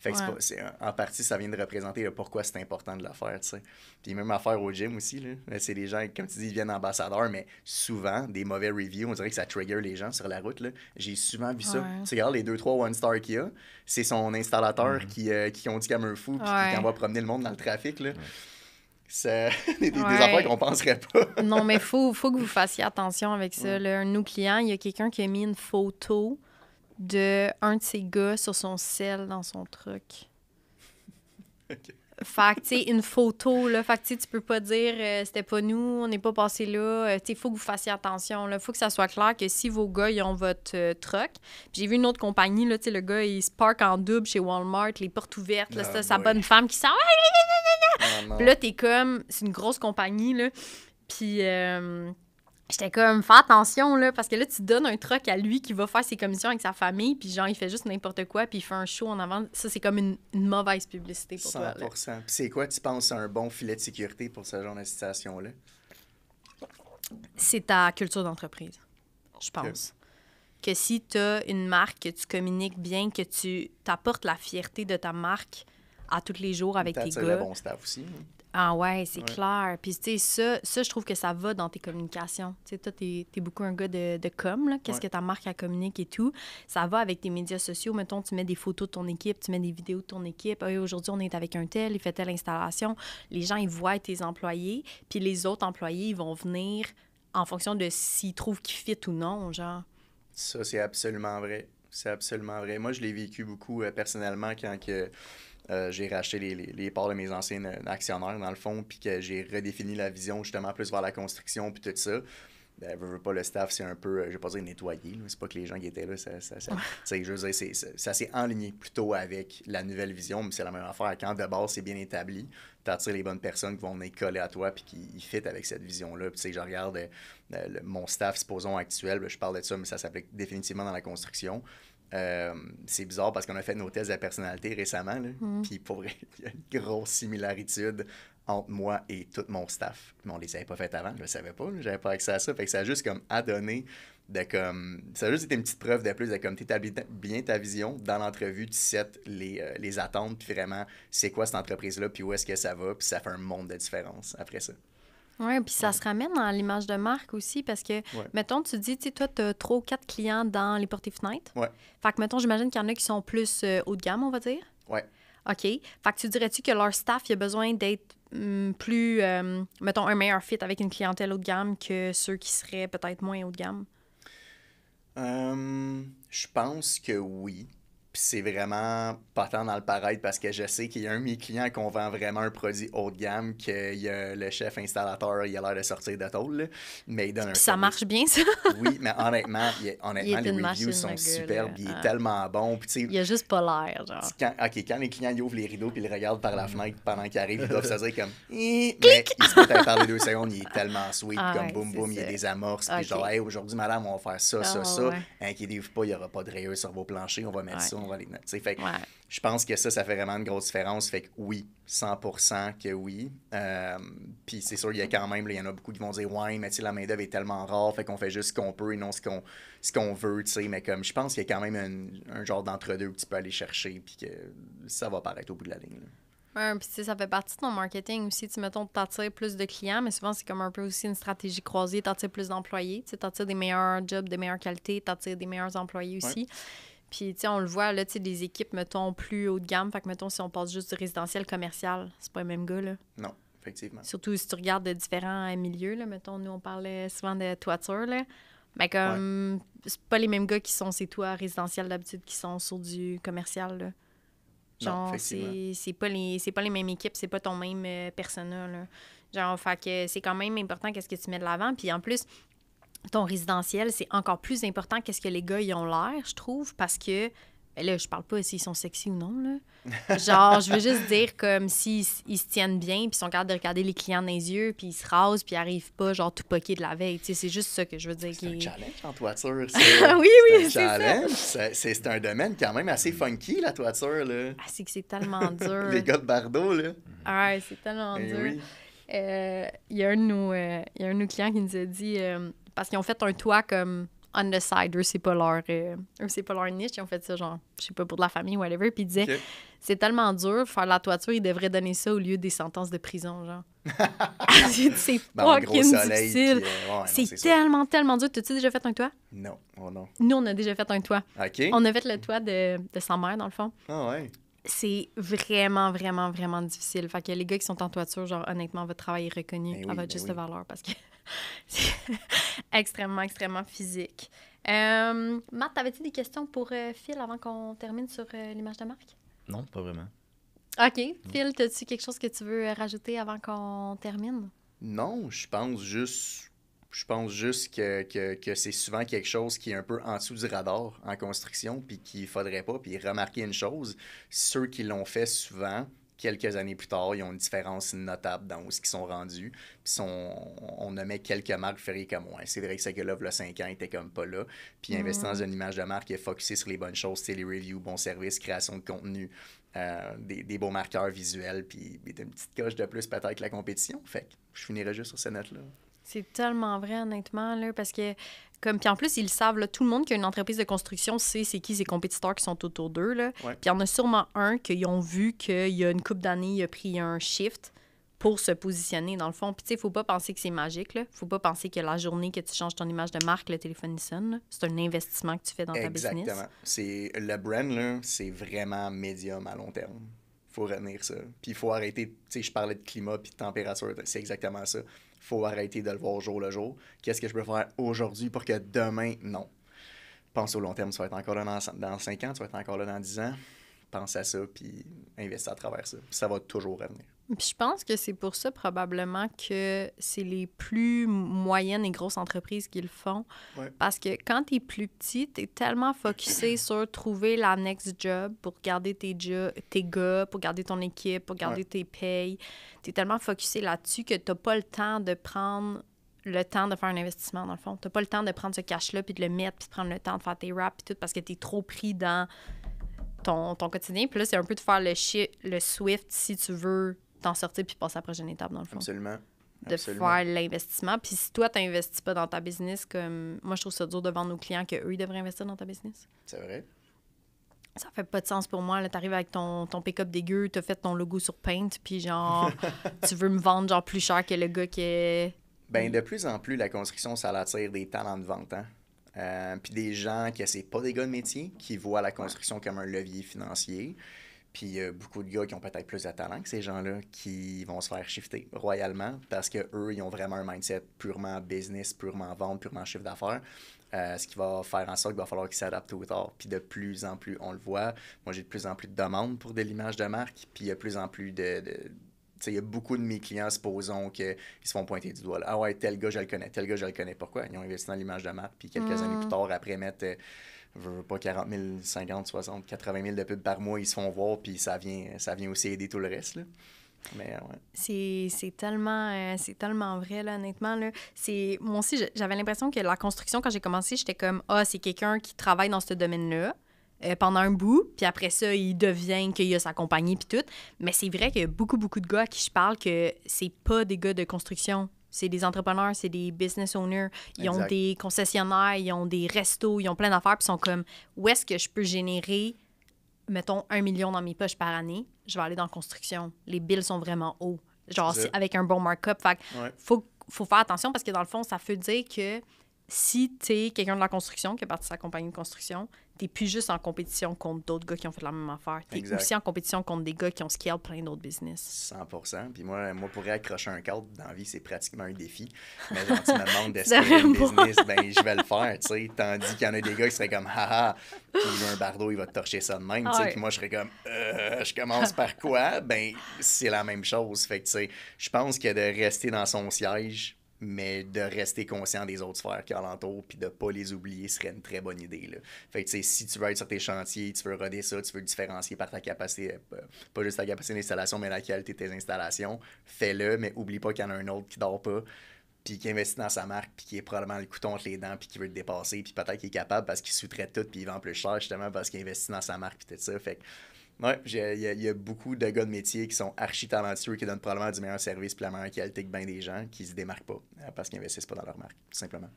B: Fait que en partie, ça vient de représenter pourquoi c'est important de le faire, tu sais. Puis même affaire au gym aussi, là. C'est des gens, comme tu dis, ils viennent ambassadeurs, mais souvent, des mauvais reviews, on dirait que ça trigger les gens sur la route, là. J'ai souvent vu ça. Tu regardes les 2-3 one-star qu'il y a, c'est son installateur qui conduit comme un fou puis qui envoie promener le monde dans le trafic, là. C'est des affaires qu'on penserait pas.
A: Non, mais faut que vous fassiez attention avec ça, là. Un de nos clients, il y a quelqu'un qui a mis une photo de un de ses gars sur son cell dans son truck. Fait que, tu sais, une photo, là. Fait que, tu peux pas dire c'était pas nous, on n'est pas passé là. Tu sais, il faut que vous fassiez attention, là. Faut que ça soit clair que si vos gars, ils ont votre truck. Puis j'ai vu une autre compagnie, là, tu sais, le gars, il se parque en double chez Walmart, les portes ouvertes, là, c'est sa bonne femme qui sort. Puis là, t'es comme, c'est une grosse compagnie, là. Puis J'étais comme, fais attention, là, parce que là, tu donnes un truck à lui qui va faire ses commissions avec sa famille, puis genre, il fait juste n'importe quoi, puis il fait un show en avant. Ça, c'est comme une mauvaise publicité pour toi.
B: 100%. Puis c'est quoi, tu penses, un bon filet de sécurité pour ce genre de situation-là?
A: C'est ta culture d'entreprise, je pense. Que si tu as une marque, que tu communiques bien, que tu t'apportes la fierté de ta marque à tous les jours avec tes
B: T'as
A: gars.
B: le bon staff aussi. Hein?
A: Ah ouais, c'est clair. Puis, tu sais, ça, je trouve que ça va dans tes communications. Tu sais, toi, t'es beaucoup un gars de com, là. Qu'est-ce que ta marque, elle communique et tout. Ça va avec tes médias sociaux. Mettons, tu mets des photos de ton équipe, tu mets des vidéos de ton équipe. Ah, aujourd'hui, on est avec un tel, il fait telle installation. Les gens, ils voient tes employés. Puis les autres employés, ils vont venir en fonction de s'ils trouvent qu'ils fit ou non, genre.
B: Ça, c'est absolument vrai. C'est absolument vrai. Moi, je l'ai vécu beaucoup personnellement quand j'ai racheté les parts de mes anciens actionnaires, dans le fond, puis que j'ai redéfini la vision justement plus vers la construction, puis tout ça. Ben, veux pas, le staff, c'est un peu, je vais pas dire nettoyé, là. C'est pas que les gens qui étaient là, je veux dire, ça s'est enligné plutôt avec la nouvelle vision, mais c'est la même affaire. Quand de base, c'est bien établi, t'attires les bonnes personnes qui vont venir coller à toi puis qui fit avec cette vision-là. Puis, je regarde mon staff, supposons, actuel, je parle de ça, mais ça s'applique définitivement dans la construction. C'est bizarre parce qu'on a fait nos tests de personnalité récemment, puis pour vrai, il y a une grosse similaritude entre moi et tout mon staff. Mais on les avait pas fait avant, je le savais pas, j'avais pas accès à ça. Fait que ça a juste comme adonné de comme. Ça a juste été une petite preuve de plus de comme t'établis bien ta vision. Dans l'entrevue, tu sets les attentes, puis vraiment, c'est quoi cette entreprise-là, puis où est-ce que ça va, puis ça fait un monde de différence après ça.
A: Oui, puis ça se ramène dans l'image de marque aussi parce que, mettons, tu dis, tu sais, toi, tu as 3 ou 4 clients dans les portes et fenêtres.
B: Ouais.
A: Fait que, mettons, j'imagine qu'il y en a qui sont plus haut de gamme, on va dire.
B: Ouais.
A: OK. Fait que tu dirais-tu que leur staff, il a besoin d'être plus, mettons, un meilleur fit avec une clientèle haut de gamme que ceux qui seraient peut-être moins haut de gamme?
B: Je pense que oui. Puis c'est vraiment pas tant dans le paraître parce que je sais qu'il y a un de mes clients qu'on vend vraiment un produit haut de gamme, que y a le chef installateur, il a l'air de sortir de tôle, là, mais il donne un
A: Puis ça marche bien, ça?
B: Oui, mais honnêtement, les reviews
A: machine,
B: sont
A: le gars,
B: superbes, il est
A: là.
B: tellement bon. Puis,
A: Il a juste pas l'air, genre.
B: Quand les clients ils ouvrent les rideaux puis ils le regardent par la fenêtre pendant qu'ils arrivent, ils doivent se dire comme mais ils se mettent à parler 2 secondes, il est tellement sweet, comme boum boum, il y a des amorces, puis genre hey, aujourd'hui madame, on va faire ça, ça. Inquiétez-vous pas, il n'y aura pas de rayures sur vos planchers, on va mettre ça, on va les mettre. Fait je pense que ça fait vraiment une grosse différence. Fait que oui, 100% que oui. Puis c'est sûr, il y a quand même, il y en a beaucoup qui vont dire ouais, mais tu sais, la main-d'œuvre est tellement rare, fait qu'on fait juste ce qu'on peut et non ce qu'on veut, tu sais. Mais comme je pense qu'il y a quand même un genre d'entre-deux que tu peux aller chercher, puis que ça va paraître au bout de la ligne.
A: Ouais, puis tu sais, ça fait partie de ton marketing aussi. Tu mettons, t'attires plus de clients, mais souvent, c'est comme un peu aussi une stratégie croisée. T'attires plus d'employés. Tu sais, t'attires des meilleurs jobs, des meilleures qualités. T'attires des meilleurs employés aussi. Ouais. Puis, tu sais, on le voit, là, tu sais, des équipes, mettons, plus haut de gamme. Fait que, mettons, si on passe juste du résidentiel commercial, c'est pas le même gars, là.
B: Non, effectivement.
A: Surtout si tu regardes de différents milieux, là. Mettons, nous, on parlait souvent de toiture, là. Mais comme, c'est pas les mêmes gars qui sont ces toits résidentiels d'habitude qui sont sur du commercial, là. Genre, non, c'est pas les mêmes équipes, c'est pas ton même persona, là. Genre, fait que c'est quand même important qu'est-ce que tu mets de l'avant. Puis en plus, ton résidentiel, c'est encore plus important qu'est-ce que les gars, ils ont l'air, je trouve, parce que, ben là, je parle pas s'ils sont sexy ou non, là. Genre, je veux juste dire comme s'ils se tiennent bien, puis ils sont capables de regarder les clients dans les yeux, puis ils se rasent, puis ils arrivent pas, genre, tout poqué de la veille. Tu sais, c'est juste ça que je veux dire.
B: C'est un challenge en toiture,
A: oui,
B: c'est un challenge. C'est un domaine quand même assez funky, la toiture, là.
A: Ah, c'est que c'est tellement dur.
B: Les gars de Bardo, là.
A: Ah, c'est tellement dur. Oui. Il y a un de nos clients qui nous a dit... parce qu'ils ont fait un toit comme on the side. Eux, c'est pas leur niche. Ils ont fait ça, genre, je sais pas, pour de la famille ou whatever. Puis ils disaient, c'est tellement dur, faire la toiture, ils devraient donner ça au lieu des sentences de prison, genre. C'est fucking difficile. Puis, c'est tellement, tellement dur. T'as-tu déjà fait un toit?
B: Non. Oh non.
A: Nous, on a déjà fait un toit.
B: OK.
A: On a fait le toit de sa mère, dans le fond.
B: Ah ouais.
A: C'est vraiment, vraiment, vraiment difficile. Fait que les gars qui sont en toiture, genre, honnêtement, votre travail est reconnu à votre juste valeur parce que c'est extrêmement, extrêmement physique. Matt, t'avais-tu des questions pour Phil avant qu'on termine sur l'image de marque?
C: Non, pas vraiment.
A: OK. Phil, t'as-tu quelque chose que tu veux rajouter avant qu'on termine?
B: Non, je pense juste que c'est souvent quelque chose qui est un peu en dessous du radar en construction, puis qu'il faudrait pas. Puis remarquer une chose, ceux qui l'ont fait souvent, quelques années plus tard, ils ont une différence notable dans où ils sont rendus. Puis on nommait quelques marques, ferait comme, ouais, c'est vrai que ce gars-là, il y a 5 ans, il était comme pas là. Puis il investit dans une image de marque, il a focusé sur les bonnes choses, les reviews, bons services, création de contenu, des beaux marqueurs visuels, puis une petite coche de plus peut-être que la compétition. Fait que je finirais juste sur cette note-là.
A: C'est tellement vrai, honnêtement, là, parce que, comme, puis en plus, ils le savent, là, tout le monde qui a une entreprise de construction sait c'est qui ses compétiteurs qui sont autour d'eux, là.
B: Ouais.
A: Puis il y en a sûrement un qu'ils ont vu qu'il y a une couple d'années, il a pris un shift pour se positionner, dans le fond. Puis, tu sais, faut pas penser que c'est magique, là. Faut pas penser que la journée que tu changes ton image de marque, le téléphone sonne, là. C'est un investissement que tu fais dans ta business.
B: Exactement. Le brand, là, c'est vraiment médium à long terme. Faut retenir ça. Puis il faut arrêter, tu sais, je parlais de climat puis de température, c'est exactement ça. Faut arrêter de le voir jour le jour. Qu'est-ce que je peux faire aujourd'hui pour que demain, non. Pense au long terme, tu vas être encore là dans 5 ans, tu vas être encore là dans 10 ans. Pense à ça, puis investis à travers ça. Puis ça va toujours revenir.
A: Puis je pense que c'est pour ça probablement que c'est les plus moyennes et grosses entreprises qui le font.
B: Ouais.
A: Parce que quand t'es plus petit, t'es tellement focusé sur trouver la next job pour garder tes gars, pour garder ton équipe, pour garder tes payes. T'es tellement focusé là-dessus que t'as pas le temps de prendre le temps de faire un investissement, dans le fond. T'as pas le temps de prendre ce cash-là puis de le mettre puis de prendre le temps de faire tes raps puis tout parce que t'es trop pris dans ton quotidien. Puis là, c'est un peu de faire le Swift si tu veux t'en sortir puis passer à la prochaine étape, dans le fond.
B: Absolument.
A: De faire l'investissement. Puis si toi, tu n'investis pas dans ta business, comme moi, je trouve ça dur de vendre aux clients qu'eux, ils devraient investir dans ta business.
B: C'est vrai.
A: Ça fait pas de sens pour moi. Tu arrives avec ton pick-up dégueu, tu as fait ton logo sur Paint, puis genre, tu veux me vendre genre plus cher que le gars qui est...
B: Ben de plus en plus, la construction, ça attire des talents de vente, hein? Puis des gens qui c'est pas des gars de métier, qui voient la construction comme un levier financier. Puis il y a beaucoup de gars qui ont peut-être plus de talent que ces gens-là qui vont se faire shifter royalement parce qu'eux, ils ont vraiment un mindset purement business, purement vente, purement chiffre d'affaires. Ce qui va faire en sorte qu'il va falloir qu'ils s'adaptent tôt ou tard. Puis de plus en plus, on le voit, moi j'ai de plus en plus de demandes pour de l'image de marque. Puis il y a de plus en plus il y a beaucoup de mes clients, supposons, qu'ils se font pointer du doigt. Là. Ah ouais, tel gars, je le connais. Tel gars, je le connais. Pourquoi? Ils ont investi dans l'image de marque. Puis quelques années plus tard, après mettre... je veux pas 40 000, 50, 60, 80 000 de pubs par mois, ils se font voir, puis ça vient aussi aider tout le reste, là. Mais ouais.
A: C'est tellement vrai, là, honnêtement. Là. Moi aussi, j'avais l'impression que la construction, quand j'ai commencé, j'étais comme, c'est quelqu'un qui travaille dans ce domaine-là pendant un bout, puis après ça, il devient qu'il a sa compagnie, puis tout. Mais c'est vrai qu'il y a beaucoup, beaucoup de gars à qui je parle que c'est pas des gars de construction. C'est des entrepreneurs, c'est des business owners. Ils ont des concessionnaires, ils ont des restos, ils ont plein d'affaires. Puis ils sont comme, où est-ce que je peux générer, mettons, 1 million dans mes poches par année? Je vais aller dans la construction. Les bills sont vraiment hauts. Genre, avec un bon markup. Fait faut faire attention parce que dans le fond, ça veut dire que si t'es quelqu'un de la construction qui a parti sa compagnie de construction, t'es plus juste en compétition contre d'autres gars qui ont fait la même affaire. T'es aussi en compétition contre des gars qui ont scale plein d'autres business.
B: 100%. Puis moi, pour accrocher un cadre dans la vie, c'est pratiquement un défi. Mais genre, tu me demandes d'escaler une business, ben je vais le faire, tu sais. Tandis qu'il y en a des gars qui seraient comme, haha, puis il a un bardeau, il va te torcher ça de même, tu sais. Puis moi, je serais comme, je commence par quoi? Ben, c'est la même chose. Fait que, tu sais, je pense que de rester dans son siège, mais de rester conscient des autres sphères qui alentour puis de pas les oublier serait une très bonne idée, là. Fait que, tu sais, si tu veux être sur tes chantiers, tu veux roder ça, tu veux le différencier par ta capacité, pas juste ta capacité d'installation, mais la qualité de tes installations, fais-le, mais oublie pas qu'il y en a un autre qui dort pas, puis qui investit dans sa marque, puis qui est probablement le couteau entre les dents, puis qui veut te dépasser, puis peut-être qu'il est capable parce qu'il sous-traite tout, puis il vend plus cher, justement, parce qu'il investit dans sa marque, puis tout ça. Fait que, ouais, il y a beaucoup de gars de métier qui sont archi talentueux, qui donnent probablement du meilleur service et la meilleure qualité que bien des gens qui se démarquent pas parce qu'ils n'investissent pas dans leur marque, tout simplement.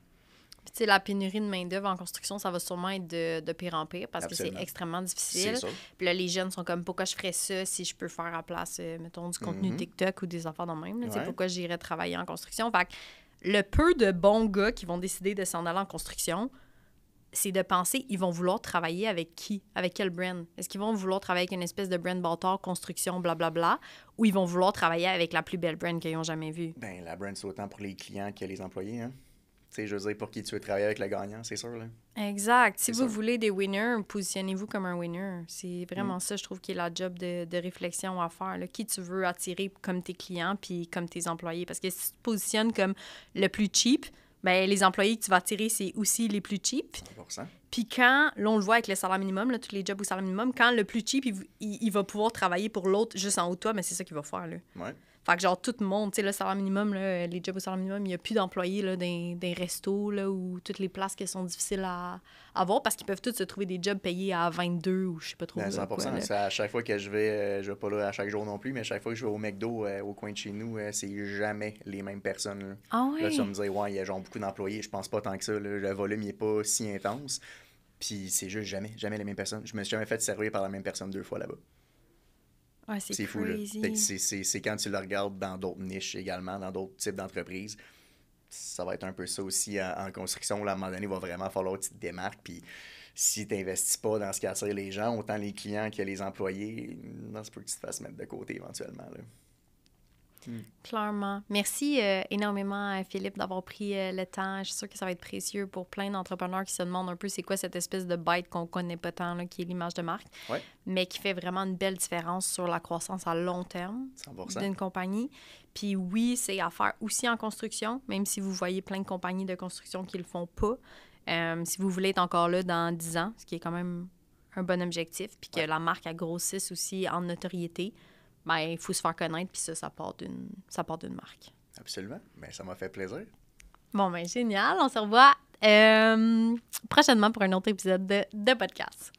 A: Puis, tu sais, la pénurie de main-d'œuvre en construction, ça va sûrement être de pire en pire parce que c'est extrêmement difficile. Puis là, les jeunes sont comme, pourquoi je ferais ça si je peux faire à place, mettons, du contenu TikTok ou des affaires dans le même? Ouais. Pourquoi j'irais travailler en construction? Fait que le peu de bons gars qui vont décider de s'en aller en construction, c'est de penser, ils vont vouloir travailler avec qui? Avec quel brand? Est-ce qu'ils vont vouloir travailler avec une espèce de brand bâtard, construction, blablabla, ou ils vont vouloir travailler avec la plus belle brand qu'ils ont jamais vue?
B: Ben la brand, c'est autant pour les clients que les employés, hein? Tu sais, je veux dire, pour qui tu veux travailler avec le gagnant, c'est sûr, là.
A: Exact. Si vous voulez des winners, positionnez-vous comme un winner. C'est vraiment ça, je trouve, qui est la job de réflexion à faire, là. Qui tu veux attirer comme tes clients puis comme tes employés? Parce que si tu te positionnes comme le plus cheap, ben, les employés que tu vas attirer, c'est aussi les plus cheap.
B: 100%.
A: Puis quand, là, on le voit avec le salaire minimum, là, tous les jobs au salaire minimum, quand le plus cheap, il va pouvoir travailler pour l'autre juste en haut de toi, mais c'est ça qu'il va faire, là.
B: Ouais.
A: Fait que genre, tout le monde, tu sais, le salaire minimum, là, les jobs au salaire minimum, il n'y a plus d'employés là, des restos là, ou toutes les places qui sont difficiles à avoir parce qu'ils peuvent tous se trouver des jobs payés à 22 ou je sais pas trop.
B: Ben, 100%.
A: Quoi, là.
B: C'est à chaque fois que je vais pas là à chaque jour non plus, mais à chaque fois que je vais au McDo au coin de chez nous, c'est jamais les mêmes personnes. Là.
A: Ah ouais?
B: Là, tu vas me dire, ouais, il y a genre beaucoup d'employés. Je pense pas tant que ça. Là. Le volume n'est pas si intense. Puis c'est juste jamais les mêmes personnes. Je me suis jamais fait servir par la même personne 2 fois là-bas.
A: Ouais, c'est
B: fou, là.
A: crazy.
B: Fait que c'est quand tu le regardes dans d'autres niches également, dans d'autres types d'entreprises. Ça va être un peu ça aussi en construction. Là, à un moment donné, il va vraiment falloir que tu te démarques. Puis si tu n'investis pas dans ce qui attire les gens, autant les clients que les employés, ça se peut que tu te fasses mettre de côté éventuellement. Là.
A: Clairement. Merci énormément, Philippe, d'avoir pris le temps. Je suis sûre que ça va être précieux pour plein d'entrepreneurs qui se demandent un peu c'est quoi cette espèce de bête qu'on connaît pas tant, là, qui est l'image de marque,
B: Ouais.
A: mais qui fait vraiment une belle différence sur la croissance à long terme
B: 100%.
A: d'une compagnie. Puis oui, c'est à faire aussi en construction, même si vous voyez plein de compagnies de construction qui le font pas. Si vous voulez être encore là dans 10 ans, ce qui est quand même un bon objectif, puis que la marque, elle grossisse aussi en notoriété, ben, il faut se faire connaître, puis ça part d'une marque.
B: Absolument. Ben, ça m'a fait plaisir.
A: Bon, ben génial. On se revoit prochainement pour un autre épisode de podcast.